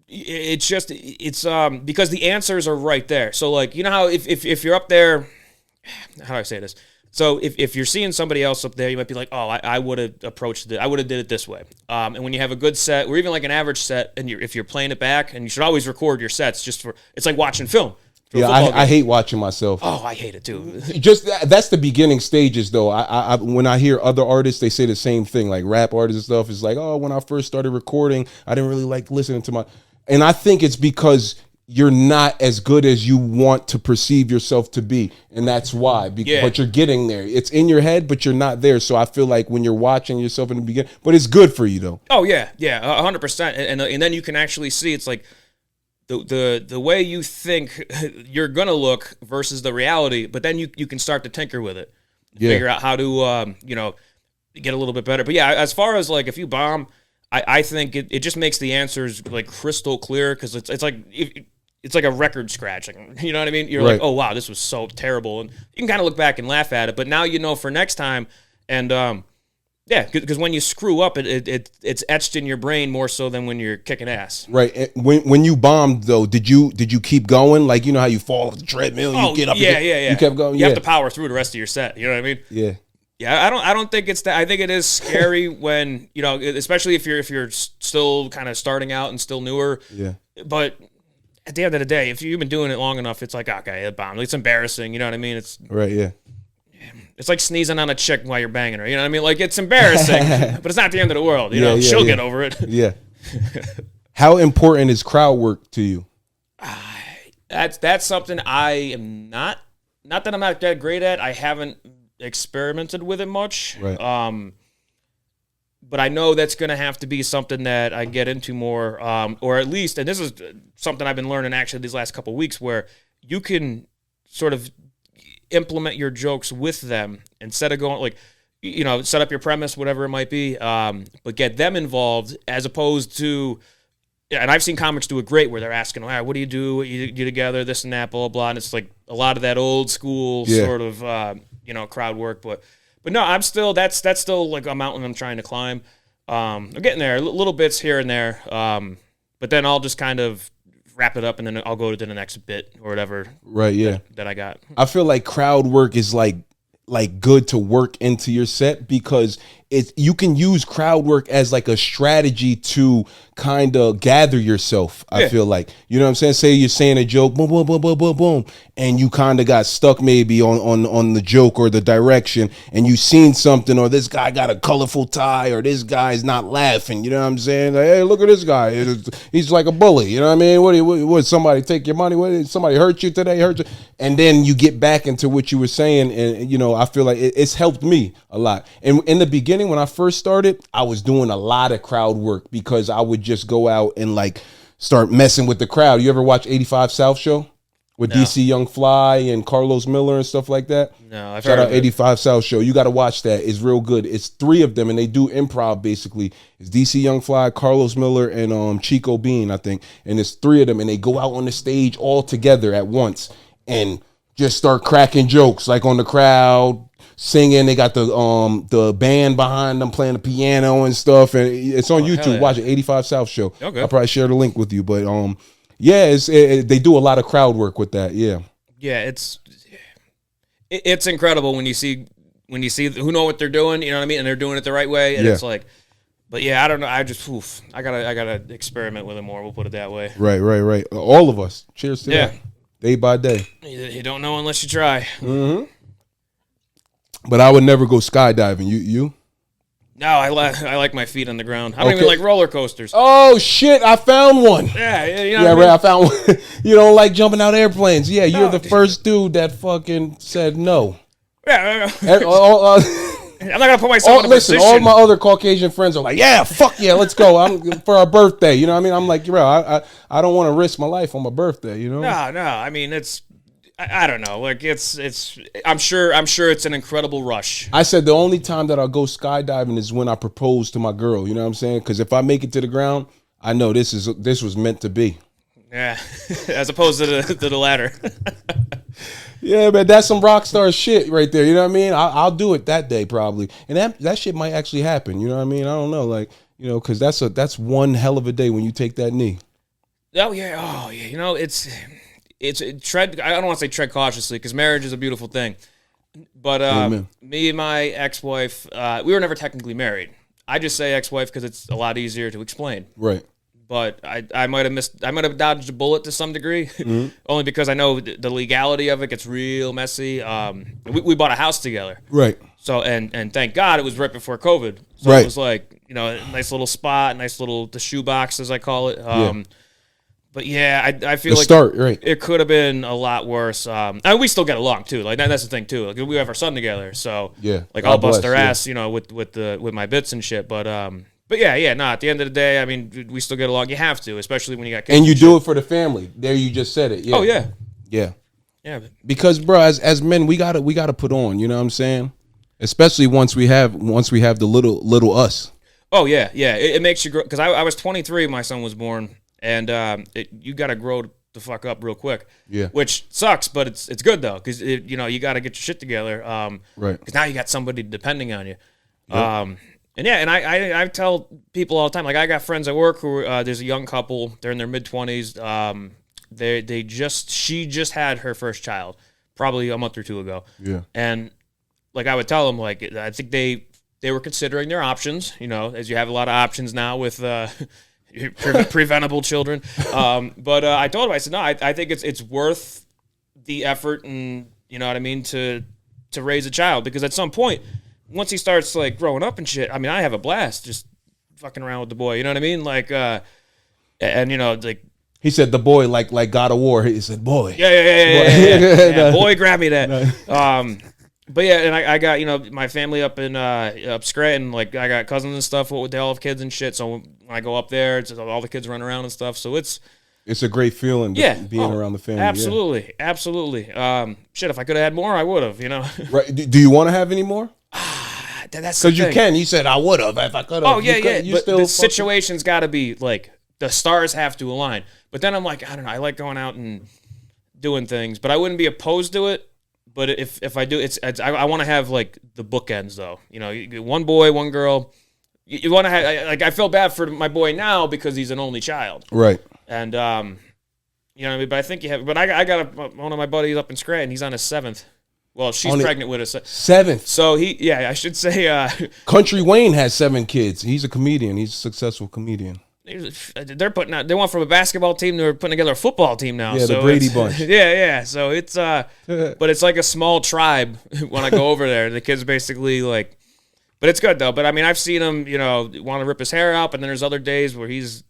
It's because the answers are right there. So like, you know how if you're up there, how do I say this? So if you're seeing somebody else up there, you might be like, oh, I would have approached it. I would have did it this way. And when you have a good set, or even like an average set, and if you're playing it back, and you should always record your sets it's like watching film. Yeah, I hate watching myself. Oh, I hate it too. Just that's the beginning stages though. I when I hear other artists, they say the same thing, like rap artists and stuff. It's like, oh, when I first started recording, I didn't really like listening to and I think it's because you're not as good as you want to perceive yourself to be. And that's why. But you're getting there. It's in your head, but you're not there. So I feel like when you're watching yourself in the beginning, but it's good for you though. Oh, yeah. Yeah, 100%. And then you can actually see it's like the way you think you're going to look versus the reality, but then you can start to tinker with it. Figure out how to, get a little bit better. But yeah, as far as like if you bomb, I think it just makes the answers like crystal clear because it's like a record scratch. Like, you know what I mean? You're like, oh, wow, this was so terrible. And you can kind of look back and laugh at it. But now for next time. And Yeah, because when you screw up, it's etched in your brain more so than when you're kicking ass. Right. And when you bombed though, did you keep going? Like, you know how you fall off the treadmill, you get up. Yeah. You kept going. You have to power through the rest of your set. You know what I mean? Yeah. Yeah, I don't think it's that. I think it is scary when, you know, especially if you're still kind of starting out and still newer. Yeah. But at the end of the day, if you've been doing it long enough, it's like, okay, it bombed. It's embarrassing. You know what I mean? Right. Yeah. It's like sneezing on a chick while you're banging her. You know what I mean? Like, it's embarrassing, but it's not the end of the world. You know, she'll get over it. Yeah. How important is crowd work to you? That's something I am not that I'm not that great at. I haven't experimented with it much. Right. But I know that's going to have to be something that I get into more, or at least, and this is something I've been learning actually these last couple of weeks, where you can sort of implement your jokes with them instead of going like, you know, set up your premise, whatever it might be, but get them involved as opposed to, and I've seen comics do it great where they're asking, all right, what do you do? What you do together, this and that, blah, blah, blah. And it's like a lot of that old school sort of, you know, crowd work. But no, I'm still, that's still like a mountain I'm trying to climb. I'm getting there, little bits here and there. But then I'll just kind of wrap it up and then I'll go to the next bit or whatever. Right. Yeah. That I got. I feel like crowd work is like good to work into your set because you can use crowd work as like a strategy to kind of gather yourself. I feel like, you know what I'm saying? Say you're saying a joke, boom, boom, boom, boom, boom, boom, and you kind of got stuck maybe on the joke or the direction, and you seen something, or this guy got a colorful tie, or this guy's not laughing. You know what I'm saying? Like, hey, look at this guy. He's like a bully. You know what I mean? What somebody take your money? What, somebody hurt you today? Hurt you? And then you get back into what you were saying, and you know, I feel like it's helped me a lot. And in the beginning, when I first started, I was doing a lot of crowd work because I would just go out and like start messing with the crowd. You ever watch 85 South Show with DC Young Fly and Carlos Miller and stuff like that? No, I've Shout heard out 85 South Show. You got to watch that. It's real good. It's 3 of them and they do improv basically. It's DC Young Fly, Carlos Miller, and Chico Bean, I think. And it's 3 of them and they go out on the stage all together at once and just start cracking jokes like on the crowd, singing. They got the band behind them playing the piano and stuff, and it's on YouTube. Watch it, 85 South Show. Okay. I'll probably share the link with you, but yeah, they do a lot of crowd work with that. Yeah, it's incredible when you see who know what they're doing. You know what I mean, and they're doing it the right way, and it's like. But yeah, I don't know. I just I gotta experiment with it more. We'll put it that way. Right. All of us. Cheers to that. Day by day. You don't know unless you try. Mm-hmm. But I would never go skydiving. You? No, I like my feet on the ground. I don't even like roller coasters. Oh shit! I found one. Yeah, you know right. I found one. You don't like jumping out of airplanes. Yeah, you're the first dude that fucking said no. Yeah. I'm not gonna put myself in a position. All my other Caucasian friends are like, yeah, fuck yeah, let's go. For our birthday. You know what I mean? I'm like, bro, I don't want to risk my life on my birthday. You know? No. I mean, I don't know. Like it's. I'm sure it's an incredible rush. I said the only time that I'll go skydiving is when I propose to my girl. You know what I'm saying? Because if I make it to the ground, I know this was meant to be. Yeah, as opposed to the latter. Yeah, man, that's some rock star shit right there. You know what I mean? I'll do it that day probably, and that shit might actually happen. You know what I mean? I don't know, like, you know, because that's one hell of a day when you take that knee. Oh yeah. You know, it's tread. I don't want to say tread cautiously because marriage is a beautiful thing, but me and my ex-wife, we were never technically married. I just say ex-wife because it's a lot easier to explain. Right. But I might have dodged a bullet to some degree, only because I know the legality of it gets real messy. We bought a house together, right? So and thank God it was right before COVID, so it was like, you know, a nice little spot, the shoebox as I call it. But yeah, I feel it could have been a lot worse. And we still get along too. Like that's the thing too. Like we have our son together, so like I'll bust their ass, you know, with my bits and shit. But yeah, no, at the end of the day, I mean, we still get along. You have to, especially when you got kids. And you do it for the family. There, you just said it. Yeah. Oh, yeah. Yeah. Because, bro, as men, we gotta put on, you know what I'm saying? Especially once we have the little us. Oh, yeah. It makes you grow. Because I was 23 when my son was born, and you got to grow the fuck up real quick. Yeah. Which sucks, but it's good, though, because, you know, you got to get your shit together. Right. Because now you got somebody depending on you. Yep. And yeah, and I tell people all the time, like I got friends at work who there's a young couple, they're in their mid-20s. She just had her first child probably a month or two ago. Yeah. And like I would tell them, like I think they were considering their options, as you have a lot of options now with preventable children. But I told them, I said, no, I think it's worth the effort and you know what I mean to raise a child, because at some point, once he starts like growing up and shit, I mean, I have a blast just fucking around with the boy. You know what I mean? Like, and like he said the boy like God of War. He said boy. Yeah. Boy, grab me that. But yeah, and I got my family up in up Scranton. Like I got cousins and stuff. They all have kids and shit. So when I go up there, it's all the kids run around and stuff. So it's a great feeling. Being around the family. Absolutely. Shit, if I could have had more, I would have. Right? Do you want to have any more? That's because you can. You said I would have if I could have. Oh yeah. But the situation's got to be like the stars have to align. But then I'm like, I don't know. I like going out and doing things, but I wouldn't be opposed to it. But if I do, I want to have like the bookends though. One boy, one girl. You want to have like I feel bad for my boy now because he's an only child. Right. And what I mean. But I think you have. But I got one of my buddies up in Scranton. He's on his 7th. Well, she's pregnant with us. 7th. So I should say. Country Wayne has 7 kids. He's a comedian. He's a successful comedian. They're putting out. They went from a basketball team to putting together a football team now. Yeah, so the Brady Bunch. Yeah. So it's but it's like a small tribe when I go over there. The kids basically like, but it's good though. But I mean, I've seen him, want to rip his hair out, but then there's other days where he's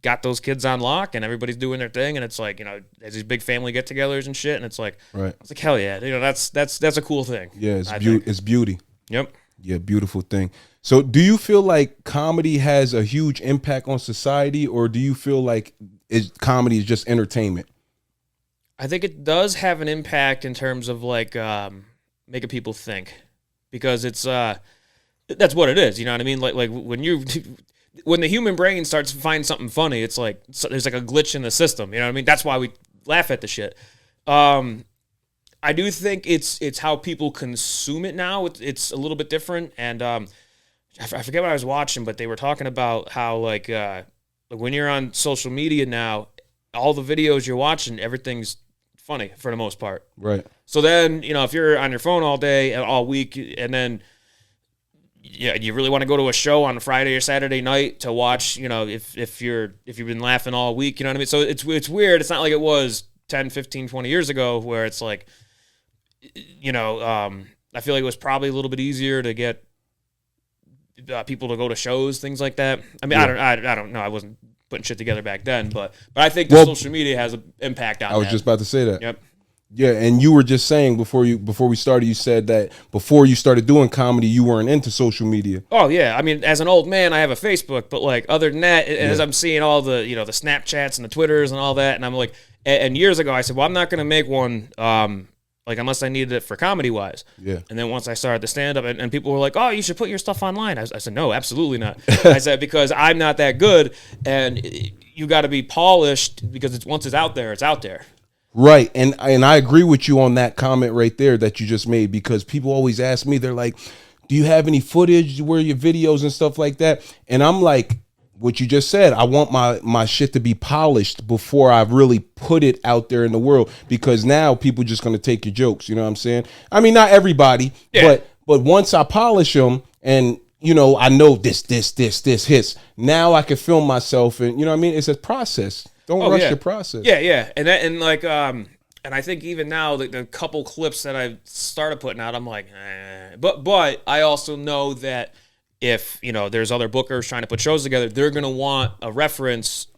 got those kids on lock and everybody's doing their thing, and it's like there's these big family get-togethers and shit, and it's like, right. I was like, hell yeah, that's a cool thing. Yeah, it's beauty. Yep. Yeah, beautiful thing. So do you feel like comedy has a huge impact on society, or do you feel like comedy is just entertainment? I think it does have an impact in terms of like making people think, because it's that's what it is. You know what I mean? Like when the human brain starts to find something funny, it's like there's like a glitch in the system. You know what I mean? That's why we laugh at the shit. I do think it's how people consume it now. It's a little bit different, and I forget what I was watching, but they were talking about how like when you're on social media now, all the videos you're watching, everything's funny for the most part. Right. So then if you're on your phone all day and all week, and then you really want to go to a show on a Friday or Saturday night to watch, if you've been laughing all week, you know what I mean? So it's weird. It's not like it was 10, 15, 20 years ago where it's like, I feel like it was probably a little bit easier to get people to go to shows, things like that. I mean, yeah. I don't know. I wasn't putting shit together back then, but I think social media has an impact on that. I was just about to say that. Yep. Yeah, and you were just saying before we started, you said that before you started doing comedy, you weren't into social media. Oh yeah, I mean, as an old man, I have a Facebook, but like other than that, as I'm seeing all the the Snapchats and the Twitters and all that, and I'm like, and years ago I said, well, I'm not going to make one like unless I needed it for comedy wise. Yeah. And then once I started the stand up, and people were like, oh, you should put your stuff online. I said, no, absolutely not. I said, because I'm not that good, and you got to be polished, because once it's out there, it's out there. Right, and I agree with you on that comment right there that you just made, because people always ask me, they're like, do you have any footage where your videos and stuff like that? And I'm like, what you just said, I want my shit to be polished before I really put it out there in the world, because now people just going to take your jokes, you know what I'm saying? I mean, not everybody, but once I polish them and, I know this hits, now I can film myself, and, you know what I mean? It's a process. Don't rush your process. Yeah. And I think even now the couple clips that I've started putting out, I'm like, but I also know that if there's other bookers trying to put shows together, they're gonna want a reference.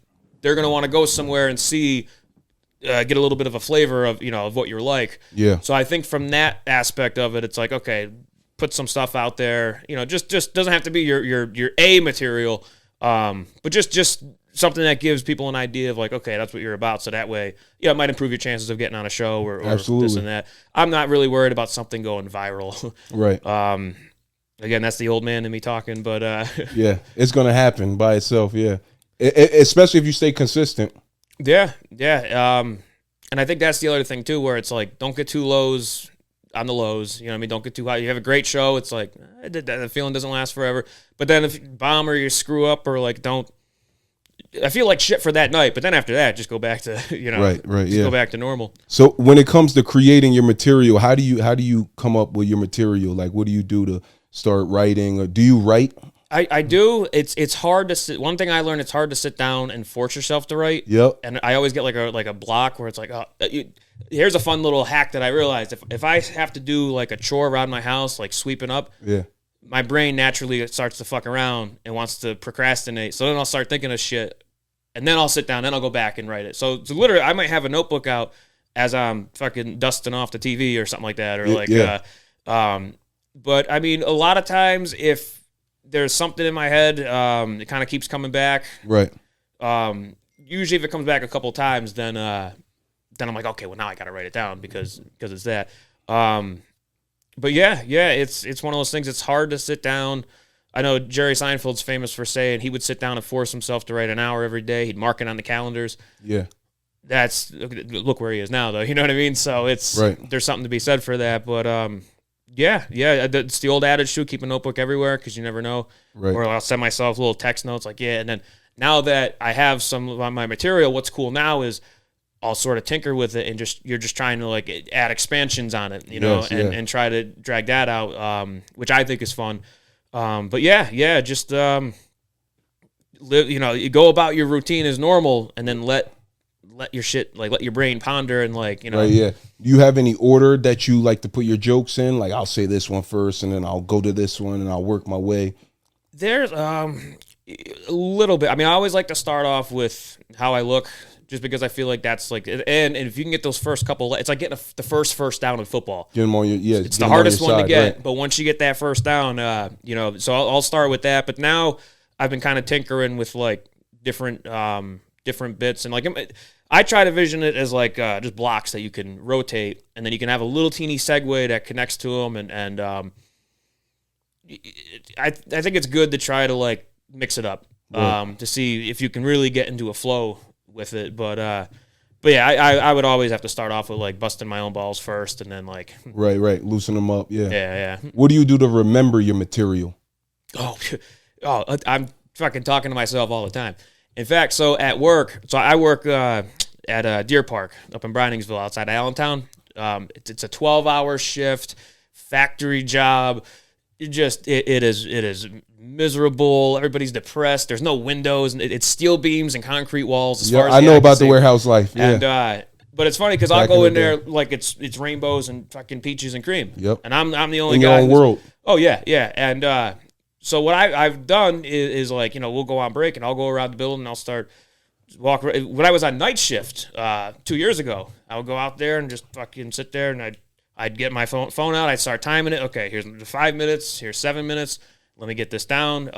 They're gonna want to go somewhere and see, get a little bit of a flavor of of what you're like. Yeah. So I think from that aspect of it, it's like, okay, put some stuff out there. Just doesn't have to be your A material, but just something that gives people an idea of like, okay, that's what you're about. So that way, it might improve your chances of getting on a show or this and that. I'm not really worried about something going viral. Right. Again, that's the old man in me talking, but yeah, it's gonna happen by itself. Yeah, especially if you stay consistent. Yeah. And I think that's the other thing too, where it's like, don't get too lows. on the lows. You know what I mean? Don't get too high. You have a great show. It's like the feeling doesn't last forever. But then if you bomb or you screw up or like don't, I feel like shit for that night. But then after that, just go back to go back to normal. So when it comes to creating your material, how do you come up with your material? Like, what do you do to start writing, or do you write? I do. It's hard to sit. One thing I learned, it's hard to sit down and force yourself to write. Yep. And I always get like a block where it's like, here's a fun little hack that I realized. If I have to do like a chore around my house, like sweeping up, my brain naturally starts to fuck around and wants to procrastinate. So then I'll start thinking of shit, and then I'll sit down, then I'll go back and write it. So literally, I might have a notebook out as I'm fucking dusting off the TV or something like that, or like, but I mean, a lot of times if there's something in my head, it kind of keeps coming back. Right. Usually if it comes back a couple times, then I'm like, okay, well now I got to write it down because it's that. But yeah, it's one of those things. It's hard to sit down. I know Jerry Seinfeld's famous for saying he would sit down and force himself to write an hour every day. He'd mark it on the calendars. Yeah. Look where he is now, though. You know what I mean? So there's something to be said for that. But it's the old adage too: keep a notebook everywhere because you never know. Right. Or I'll send myself little text notes like, and then now that I have some of my material, what's cool now is I'll sort of tinker with it and you're just trying to like add expansions on it, and try to drag that out, which I think is fun. But just live, you go about your routine as normal and then let your shit, like let your brain ponder and like, Right, yeah. Do you have any order that you like to put your jokes in? Like I'll say this one first and then I'll go to this one and I'll work my way. There's a little bit. I mean, I always like to start off with how I look, just because I feel like that's like, and if you can get those first couple, it's like getting the first down in football. Get them on your, it's the hardest one to get, right. But once you get that first down, so I'll start with that. But now I've been kind of tinkering with like different bits, and like I try to vision it as like just blocks that you can rotate, and then you can have a little teeny segue that connects to them, and I think it's good to try to like mix it up, to see if you can really get into a flow with it. But yeah, I would always have to start off with like busting my own balls first, and then like right, loosen them up. Yeah. What do you do to remember your material? Oh, I'm fucking talking to myself all the time. In fact, so at work, I work at a Deer Park up in Briningsville outside of Allentown. It's a 12-hour shift, factory job. It is miserable. Everybody's depressed. There's no windows. It's steel beams and concrete walls. As far as I know about the warehouse life. Yeah. And but it's funny because I'll go in there like it's rainbows and fucking peaches and cream. Yep. And I'm the only in guy your own world. Oh yeah. And so what I've done is like, we'll go on break and I'll go around the building and I'll start walk. When I was on night shift 2 years ago, I would go out there and just fucking sit there, and I'd get my phone out. I'd start timing it. Okay, here's 5 minutes. Here's 7 minutes. Let me get this down.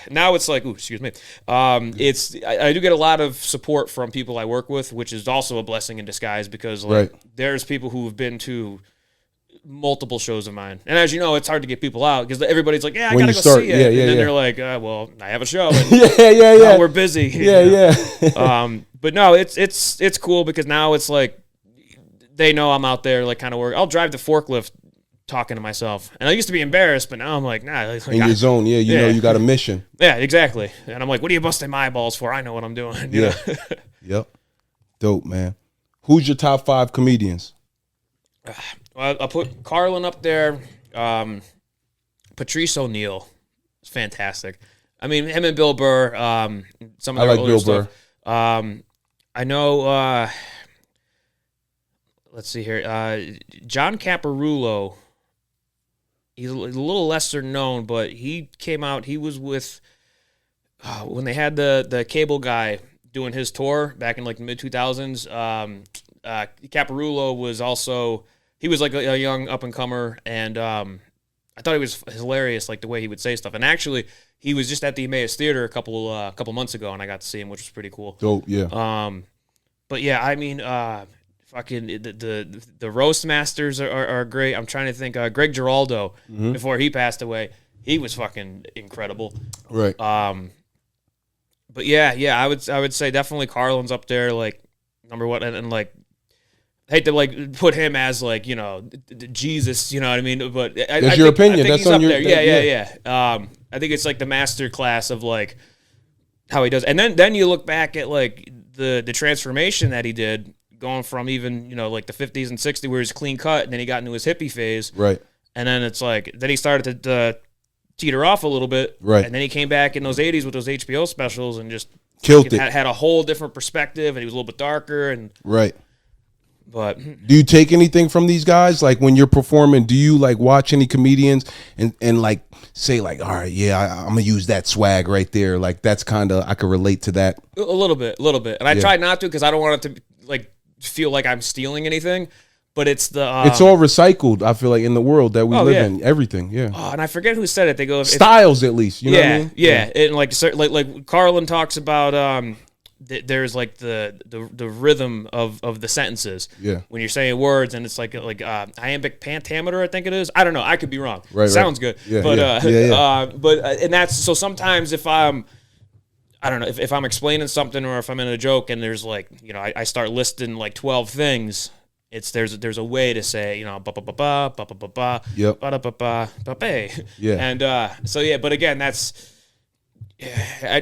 Now it's like, excuse me. I do get a lot of support from people I work with, which is also a blessing in disguise, because like there's people who have been to multiple shows of mine, and as you know, it's hard to get people out because everybody's like, I gotta go see it, and then they're like, well, I have a show, and we're busy, but no, it's cool because now it's like they know I'm out there, like kind of work. I'll drive the forklift talking to myself, and I used to be embarrassed, but now I'm like, nah, like, in your zone. You know you got a mission. Yeah, exactly. And I'm like, what are you busting my balls for? I know what I'm doing. You know? Yep. Dope, man. Who's your top 5 comedians? Well, I'll put Carlin up there. Patrice O'Neal is fantastic. I mean, him and Bill Burr. Some of their older stuff. I know. Let's see here. John Caparulo. He's a little lesser known, but he came out. He was with when they had the cable guy doing his tour back in like the mid 2000s. Caparulo was also. He was like a young up-and-comer, and I thought he was hilarious, like the way he would say stuff. And actually, he was just at the Emmaus Theater a couple months ago, and I got to see him, which was pretty cool. Dope, yeah. But yeah, I mean, fucking the roast masters are great. I'm trying to think. Greg Giraldo, before he passed away, he was fucking incredible. Right. But yeah, I would say definitely Carlin's up there, like number one, and like. hate to like put him as like, you know, Jesus, you know what I mean? But that's your opinion. I think That's he's on up your there. Yeah. I think it's like the master class of like how he does. And then you look back at like the transformation that he did, going from even, you know, like the 50s and 60s where he's clean cut, and then he got into his hippie phase. Right. And then it's like, then he started to teeter off a little bit. Right. And then he came back in those 80s with those HBO specials and just killed it. Had a whole different perspective, and he was a little bit darker. And right. But do you take anything from these guys? Like when you're performing, do you like watch any comedians and like say like, all right, yeah, I'm gonna use that swag right there. Like that's kind of, I could relate to that. A little bit. And I try not to, because I don't want it to like feel like I'm stealing anything. But it's the it's all recycled. I feel like in the world that we live in, everything. Yeah. Oh, and I forget who said it. They go styles at least. You know what I mean? Yeah. And like Carlin talks about there's like the rhythm of the sentences. Yeah. When you're saying words, and it's like iambic pentameter, I think it is. I don't know. I could be wrong. Right. Sounds good. Yeah. But and that's so sometimes if I don't know if I'm explaining something or if I'm in a joke and there's like, you know, I start listing like 12 things. There's a way to say, you know, ba ba ba ba ba ba ba ba yep. ba ba ba ba ba. Yeah. And so yeah, but again, that's I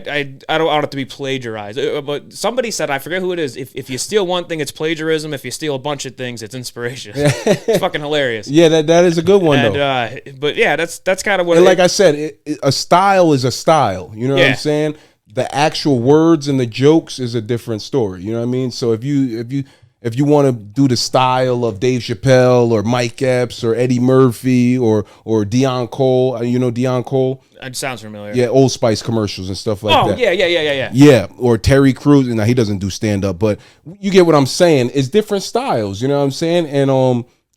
don't want it to be plagiarized. But somebody said, I forget who it is, if you steal one thing, it's plagiarism. If you steal a bunch of things, it's inspiration. It's fucking hilarious. Yeah, that is a good one though. But yeah, that's kind of what. And like I said, a style is a style. You know what I'm saying? The actual words and the jokes is a different story. You know what I mean? So if you want to do the style of Dave Chappelle or Mike Epps or Eddie Murphy or Deion Cole, you know Deion Cole? It sounds familiar. Yeah, Old Spice commercials and stuff like that. Yeah. Yeah, or Terry Crews. Now he doesn't do stand up, but you get what I'm saying. It's different styles. You know what I'm saying? And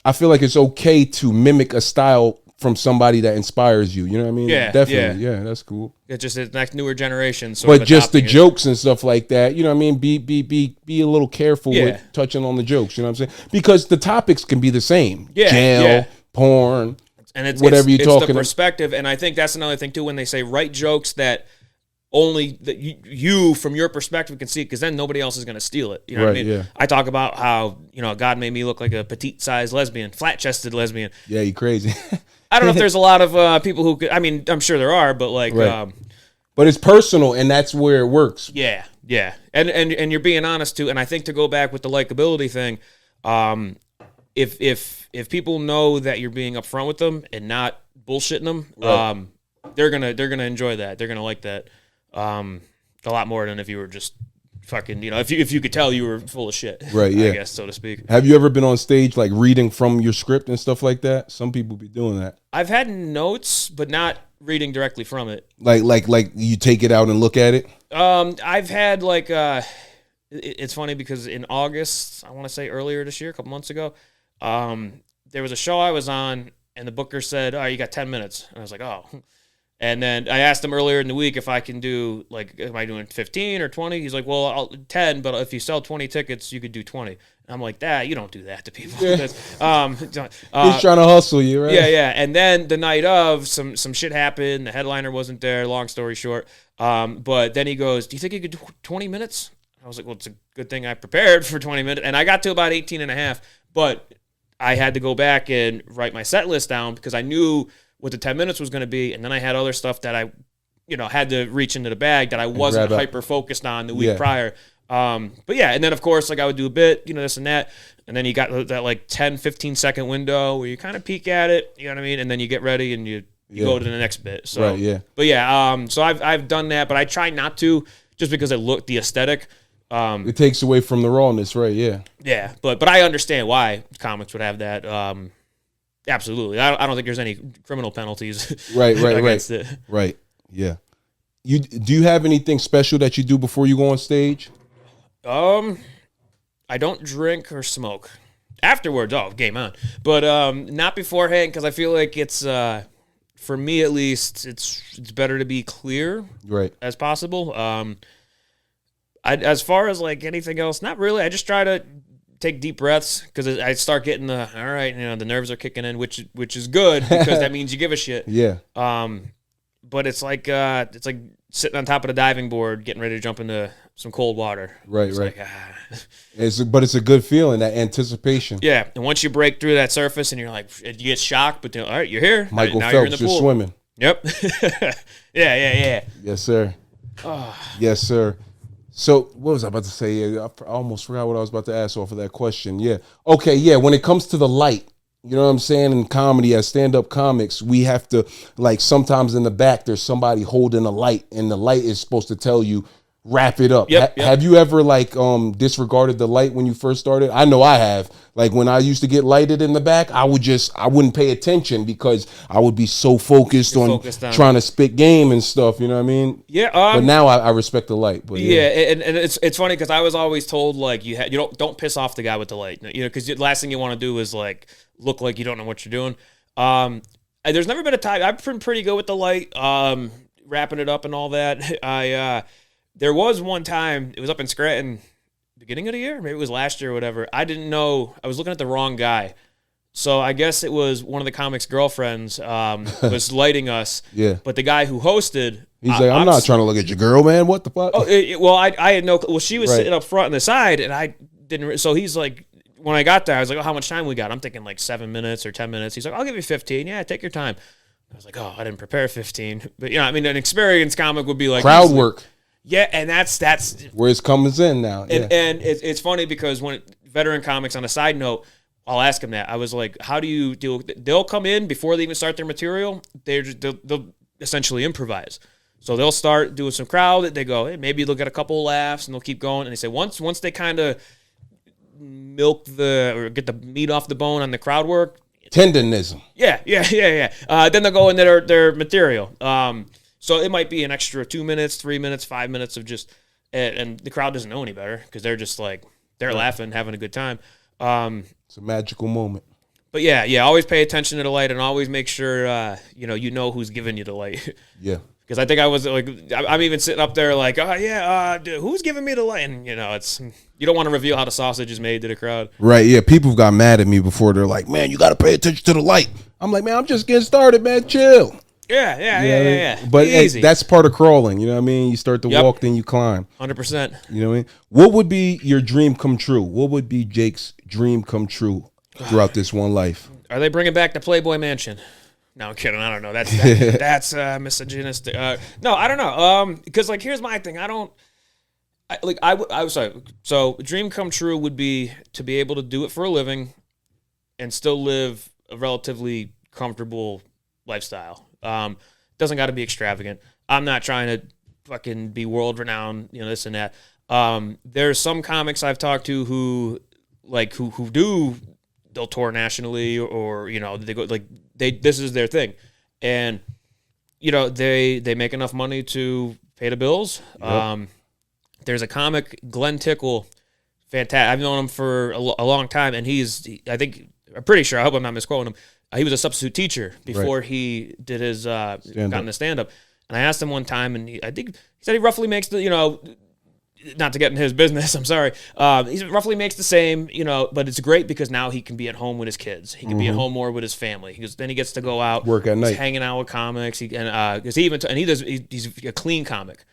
I feel like it's okay to mimic a style from somebody that inspires you. You know what I mean? Yeah, definitely. Yeah, that's cool. It's just the next newer generation. But just the jokes and stuff like that, you know what I mean? Be a little careful with touching on the jokes, you know what I'm saying? Because the topics can be the same. Jail, porn, and it's whatever you're talking about. It's the perspective, and I think that's another thing too when they say write jokes that only that you from your perspective can see, because then nobody else is going to steal it. You know what I mean? Yeah. I talk about how, you know, God made me look like a petite-sized lesbian, flat-chested lesbian. Yeah, you crazy. I don't know if there's a lot of people who could. I mean, I'm sure there are, but like, but it's personal, and that's where it works. Yeah, and you're being honest too. And I think to go back with the likability thing, if people know that you're being upfront with them and not bullshitting them, they're gonna enjoy that. They're gonna like that a lot more than if you were just fucking, you know, if you could tell you were full of shit, right? Yeah, I guess, so to speak. Have you ever been on stage like reading from your script and stuff like that? Some people be doing that. I've had notes, but not reading directly from it. Like you take it out and look at it. I've had like it's funny because in August, I want to say earlier this year, a couple months ago, there was a show I was on, and the booker said, "Oh, you got 10 minutes," and I was like, "Oh." And then I asked him earlier in the week if I can do, like, am I doing 15 or 20? He's like, well, I'll 10, but if you sell 20 tickets, you could do 20. And I'm like, you don't do that to people. Yeah. He's trying to hustle you, right? Yeah. And then the night of, some shit happened. The headliner wasn't there, long story short. But then he goes, do you think you could do 20 minutes? I was like, well, it's a good thing I prepared for 20 minutes. And I got to about 18 and a half, but I had to go back and write my set list down because I knew what the 10 minutes was going to be, and then I had other stuff that I, you know, had to reach into the bag that I wasn't hyper focused on the week prior. But yeah, and then of course, like I would do a bit, you know, this and that, and then you got that like 10, 15 second window where you kind of peek at it, you know what I mean, and then you get ready and you go to the next bit. So, but yeah, so I've done that, but I try not to, just because the aesthetic. It takes away from the rawness, right? Yeah. Yeah, but I understand why comics would have that. Absolutely. I don't think there's any criminal penalties. Right. It. Right. Yeah. Do you have anything special that you do before you go on stage? I don't drink or smoke. Afterwards, game on. But not beforehand, because I feel like it's for me at least, it's better to be clear as possible. As far as like anything else, not really. I just try to take deep breaths because I start getting all right, you know, the nerves are kicking in, which is good because that means you give a shit. Yeah. But it's like sitting on top of the diving board, getting ready to jump into some cold water. Right, It's right. like, But it's a good feeling, that anticipation. yeah, and once you break through that surface and you're like, you get shocked, but then, all right, you're here. Michael now you're in Phelps, the you're pool. swimming. Yep. Yeah. Yes, sir. Yes, sir. So what was I about to say? I almost forgot what I was about to ask off of that question. Yeah. Okay, yeah, when it comes to the light, you know what I'm saying? In comedy, as stand-up comics, we have to, like, sometimes in the back, there's somebody holding a light, and the light is supposed to tell you, wrap it up. Yep. Have you ever, like, disregarded the light when you first started? I know I have. Like, when I used to get lighted in the back, I wouldn't pay attention because I would be so focused on trying to spit game and stuff, you know what I mean? Yeah. But now I respect the light. But yeah, and it's funny because I was always told, like, you don't piss off the guy with the light, because the last thing you want to do is, like, look like you don't know what you're doing. There's never been a time I've been pretty good with the light, wrapping it up and all that. There was one time, it was up in Scranton, beginning of the year, maybe it was last year or whatever. I didn't know, I was looking at the wrong guy. So I guess it was one of the comics' girlfriends was lighting us. Yeah. But the guy who hosted, he's like, I'm not trying to look at your girl, man. What the fuck? Oh, well, I had no. Well, she was sitting up front on the side, and I didn't. So he's like, when I got there, I was like, oh, how much time we got? I'm thinking like 7 minutes or 10 minutes. He's like, I'll give you 15. Yeah, take your time. I was like, oh, I didn't prepare 15. But I mean, an experienced comic would be like crowd work. Yeah, and that's where it comes in now. And it's funny because when veteran comics, on a side note, I'll ask them that. I was like, how do you deal with it? They'll come in before they even start their material. They'll essentially improvise. So they'll start doing some crowd. They go, hey, maybe they'll get a couple of laughs, and they'll keep going. And they say once they kind of milk or get the meat off the bone on the crowd work. Tendonism. Yeah. Then they'll go into their material. So it might be an extra 2 minutes, 3 minutes, 5 minutes of just, and the crowd doesn't know any better because they're just like, they're laughing, having a good time. It's a magical moment. But yeah, always pay attention to the light and always make sure, you know who's giving you the light. Yeah. Because I think I was like, I'm even sitting up there like, dude, who's giving me the light? And, it's, you don't want to reveal how the sausage is made to the crowd. Right, yeah. People got mad at me before. They're like, man, you got to pay attention to the light. I'm like, man, I'm just getting started, man. Chill. Yeah. But hey, that's part of crawling, you know what I mean? You start to walk, then you climb. 100%. You know what I mean? What would be your dream come true? What would be Jake's dream come true throughout this one life? Are they bringing back the Playboy Mansion? No, I'm kidding. I don't know. That's misogynistic. No, I don't know. Because like, here's my thing. I was sorry. So dream come true would be to be able to do it for a living and still live a relatively comfortable lifestyle. Doesn't got to be extravagant. I'm not trying to fucking be world renowned, this and that. There's some comics I've talked to who they'll tour nationally or they go this is their thing. And they make enough money to pay the bills. Yep. There's a comic, Glenn Tickle, fantastic. I've known him for a long time, and I'm pretty sure, I hope I'm not misquoting him. He was a substitute teacher before he did his got into stand-up. And I asked him one time, and I think he said he roughly makes not to get in his business, I'm sorry. He roughly makes the same, but it's great because now he can be at home with his kids. He can be at home more with his family. Then he gets to go out, work at night, he's hanging out with comics. He's a clean comic,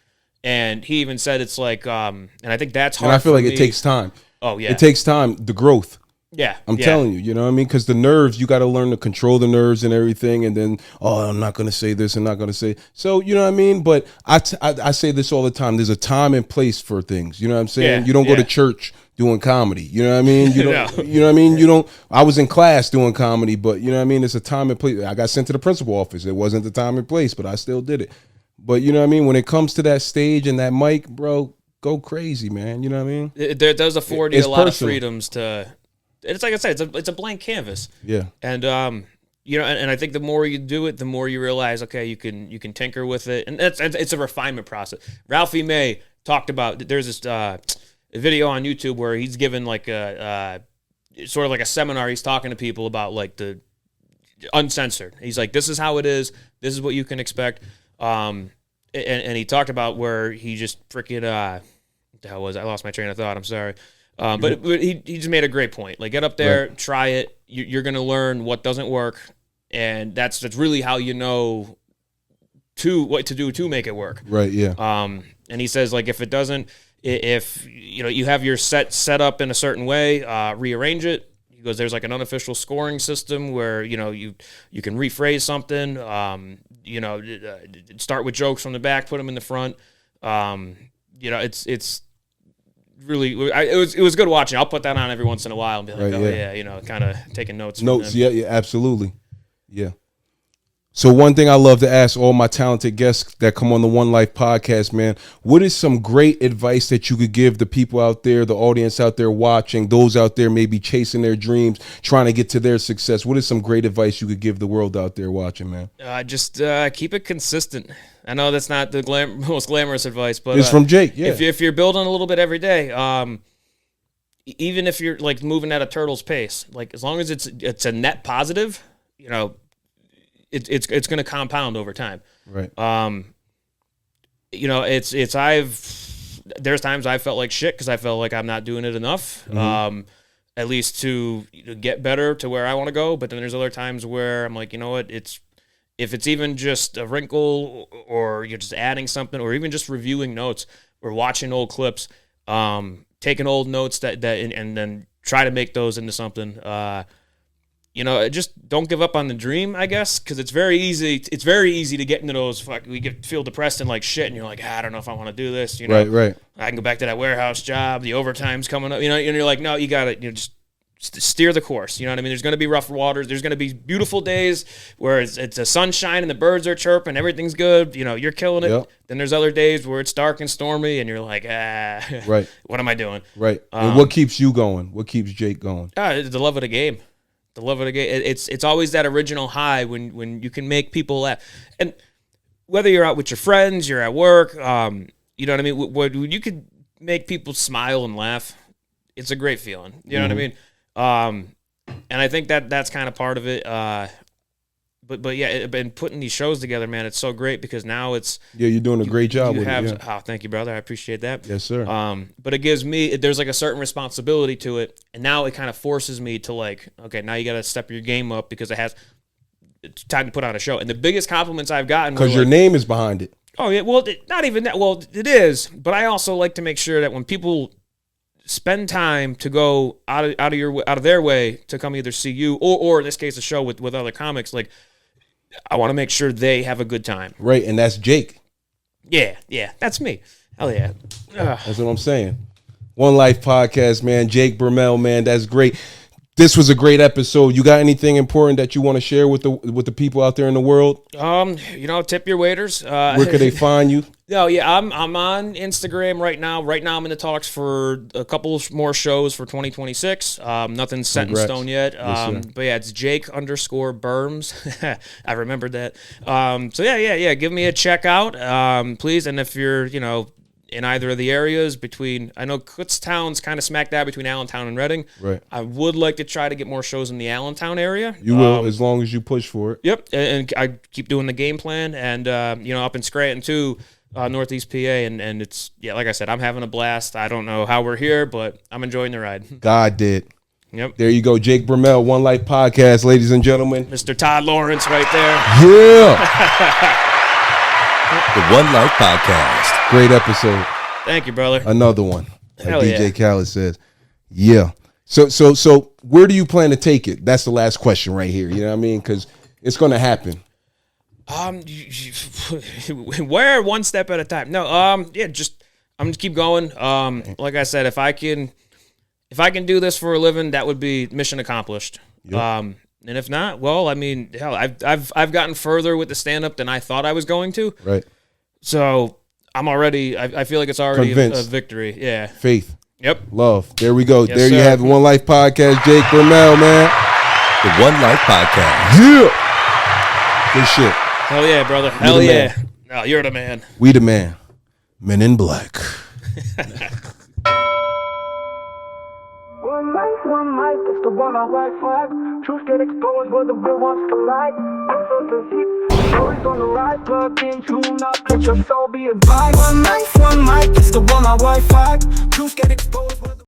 and he even said it's like, and I think that's hard. And I feel like it takes time. Oh yeah, it takes time. The growth. Yeah, I'm telling you, you know what I mean? Because the nerves, you got to learn to control the nerves and everything. And then, I'm not going to say this and not going to say. So, you know what I mean? But I say this all the time. There's a time and place for things. You know what I'm saying? You don't go to church doing comedy. You know what I mean? You don't. You know what I mean? You don't. I was in class doing comedy, but you know what I mean? It's a time and place. I got sent to the principal office. It wasn't the time and place, but I still did it. But you know what I mean? When it comes to that stage and that mic, bro, go crazy, man. You know what I mean? It does afford you a lot of freedoms to. It's like I said, it's a blank canvas. Yeah. And and I think the more you do it, the more you realize, okay, you can tinker with it, and it's a refinement process. Ralphie May talked about. There's this video on YouTube where he's given like a sort of like a seminar. He's talking to people about like the uncensored. He's like, this is how it is. This is what you can expect. And he talked about where he just freaking I lost my train of thought. I'm sorry. But he just made a great point. Like, get up there, try it. You're going to learn what doesn't work, and that's really how you know to do to make it work. Right. Yeah. And he says, like, if it doesn't, if you know you have your set up in a certain way, rearrange it. He goes, there's like an unofficial scoring system where you can rephrase something. Start with jokes from the back, put them in the front. It's really it was good watching. I'll put that on every once in a while and be like, kind of taking notes. Yeah, absolutely. Yeah. So one thing I love to ask all my talented guests that come on the One Life podcast, man, what is some great advice that you could give the people out there, the audience out there watching, those out there maybe chasing their dreams, trying to get to their success? What is some great advice you could give the world out there watching, man? Just keep it consistent. I know that's not the most glamorous advice, but it's from Jake. Yeah. If you're building a little bit every day, even if you're like moving at a turtle's pace, like as long as it's a net positive, it's going to compound over time. Right. There's times I felt like shit because I felt like I'm not doing it enough. At least to get better to where I want to go. But then there's other times where I'm like, you know what? If it's even just a wrinkle or you're just adding something or even just reviewing notes or watching old clips, taking old notes and then try to make those into something. Just don't give up on the dream, I guess, because it's very easy. It's very easy to get into those. Feel depressed and like shit, and you're like, I don't know if I want to do this. Right. I can go back to that warehouse job. The overtime's coming up. And you're like, no, you got to just steer the course. You know what I mean? There's going to be rough waters. There's going to be beautiful days where it's a sunshine and the birds are chirping, everything's good. You're killing it. Yep. Then there's other days where it's dark and stormy, and you're like, right. What am I doing? Right. And what keeps you going? What keeps Jake going? It's the love of the game. The love of the game. It's always that original high when you can make people laugh. And whether you're out with your friends, you're at work, you know what I mean? When you could make people smile and laugh, it's a great feeling. You know what I mean? And I think that's kind of part of it. But yeah, been putting these shows together, man, it's so great because now it's... Yeah, you're doing a great job with it. Oh, thank you, brother. I appreciate that. Yes, sir. But it gives me... There's like a certain responsibility to it, and now it kind of forces me to like, okay, now you got to step your game up because it's time to put on a show. And the biggest compliments I've gotten... Because your name is behind it. Oh, yeah. Well, not even that. Well, it is, but I also like to make sure that when people spend time to go out of their way to come either see you or in this case, a show with other comics, like... I want to make sure they have a good time. Right, and that's Jake. Yeah, that's me. Hell yeah. That's what I'm saying. One Life podcast, man. Jake Bermel, man. That's great. This was a great episode. You got anything important that you want to share with the people out there in the world? Tip your waiters. Where could they find you? No, yeah, I'm on Instagram right now. Right now, I'm in the talks for a couple more shows for 2026. Nothing's set in stone yet. But yeah, it's Jake_Berms. I remembered that. So yeah. Give me a check out, please. And if you're, in either of the areas I know Kutztown's kind of smack dab between Allentown and Reading. Right. I would like to try to get more shows in the Allentown area. You will, as long as you push for it. Yep, and I keep doing the game plan, and up in Scranton too, Northeast PA, and it's like I said, I'm having a blast. I don't know how we're here, but I'm enjoying the ride. God did. Yep. There you go, Jake Bermel, One Life Podcast, ladies and gentlemen. Mr. Todd Lawrence, right there. Yeah. The One Life Podcast. Great episode. Thank you, brother. Another one. Like Hell DJ yeah. Khaled says. Yeah. So where do you plan to take it? That's the last question right here. You know what I mean? Because it's going to happen. Where one step at a time. No, I'm gonna keep going. Like I said, if I can do this for a living, that would be mission accomplished. Yep. And if not, well, I mean, hell, I've gotten further with the stand up than I thought I was going to. Right. So I'm already. I feel like it's already a victory. Yeah. Faith. Yep. Love. There we go. Yes, there sir. you have it. One Life Podcast. Jake Bermel, man. The One Life Podcast. Yeah. Good shit. Hell yeah, brother. Hell yeah. No, you're the man. We the man. Men in Black. One life, it's the one I like flag. Truth get exposed where the real wants to lie. Unfiltered heat, stories on the rise. Plug in, tune up, let your soul be advised. One life, it's the one I like flag. Truth get exposed where the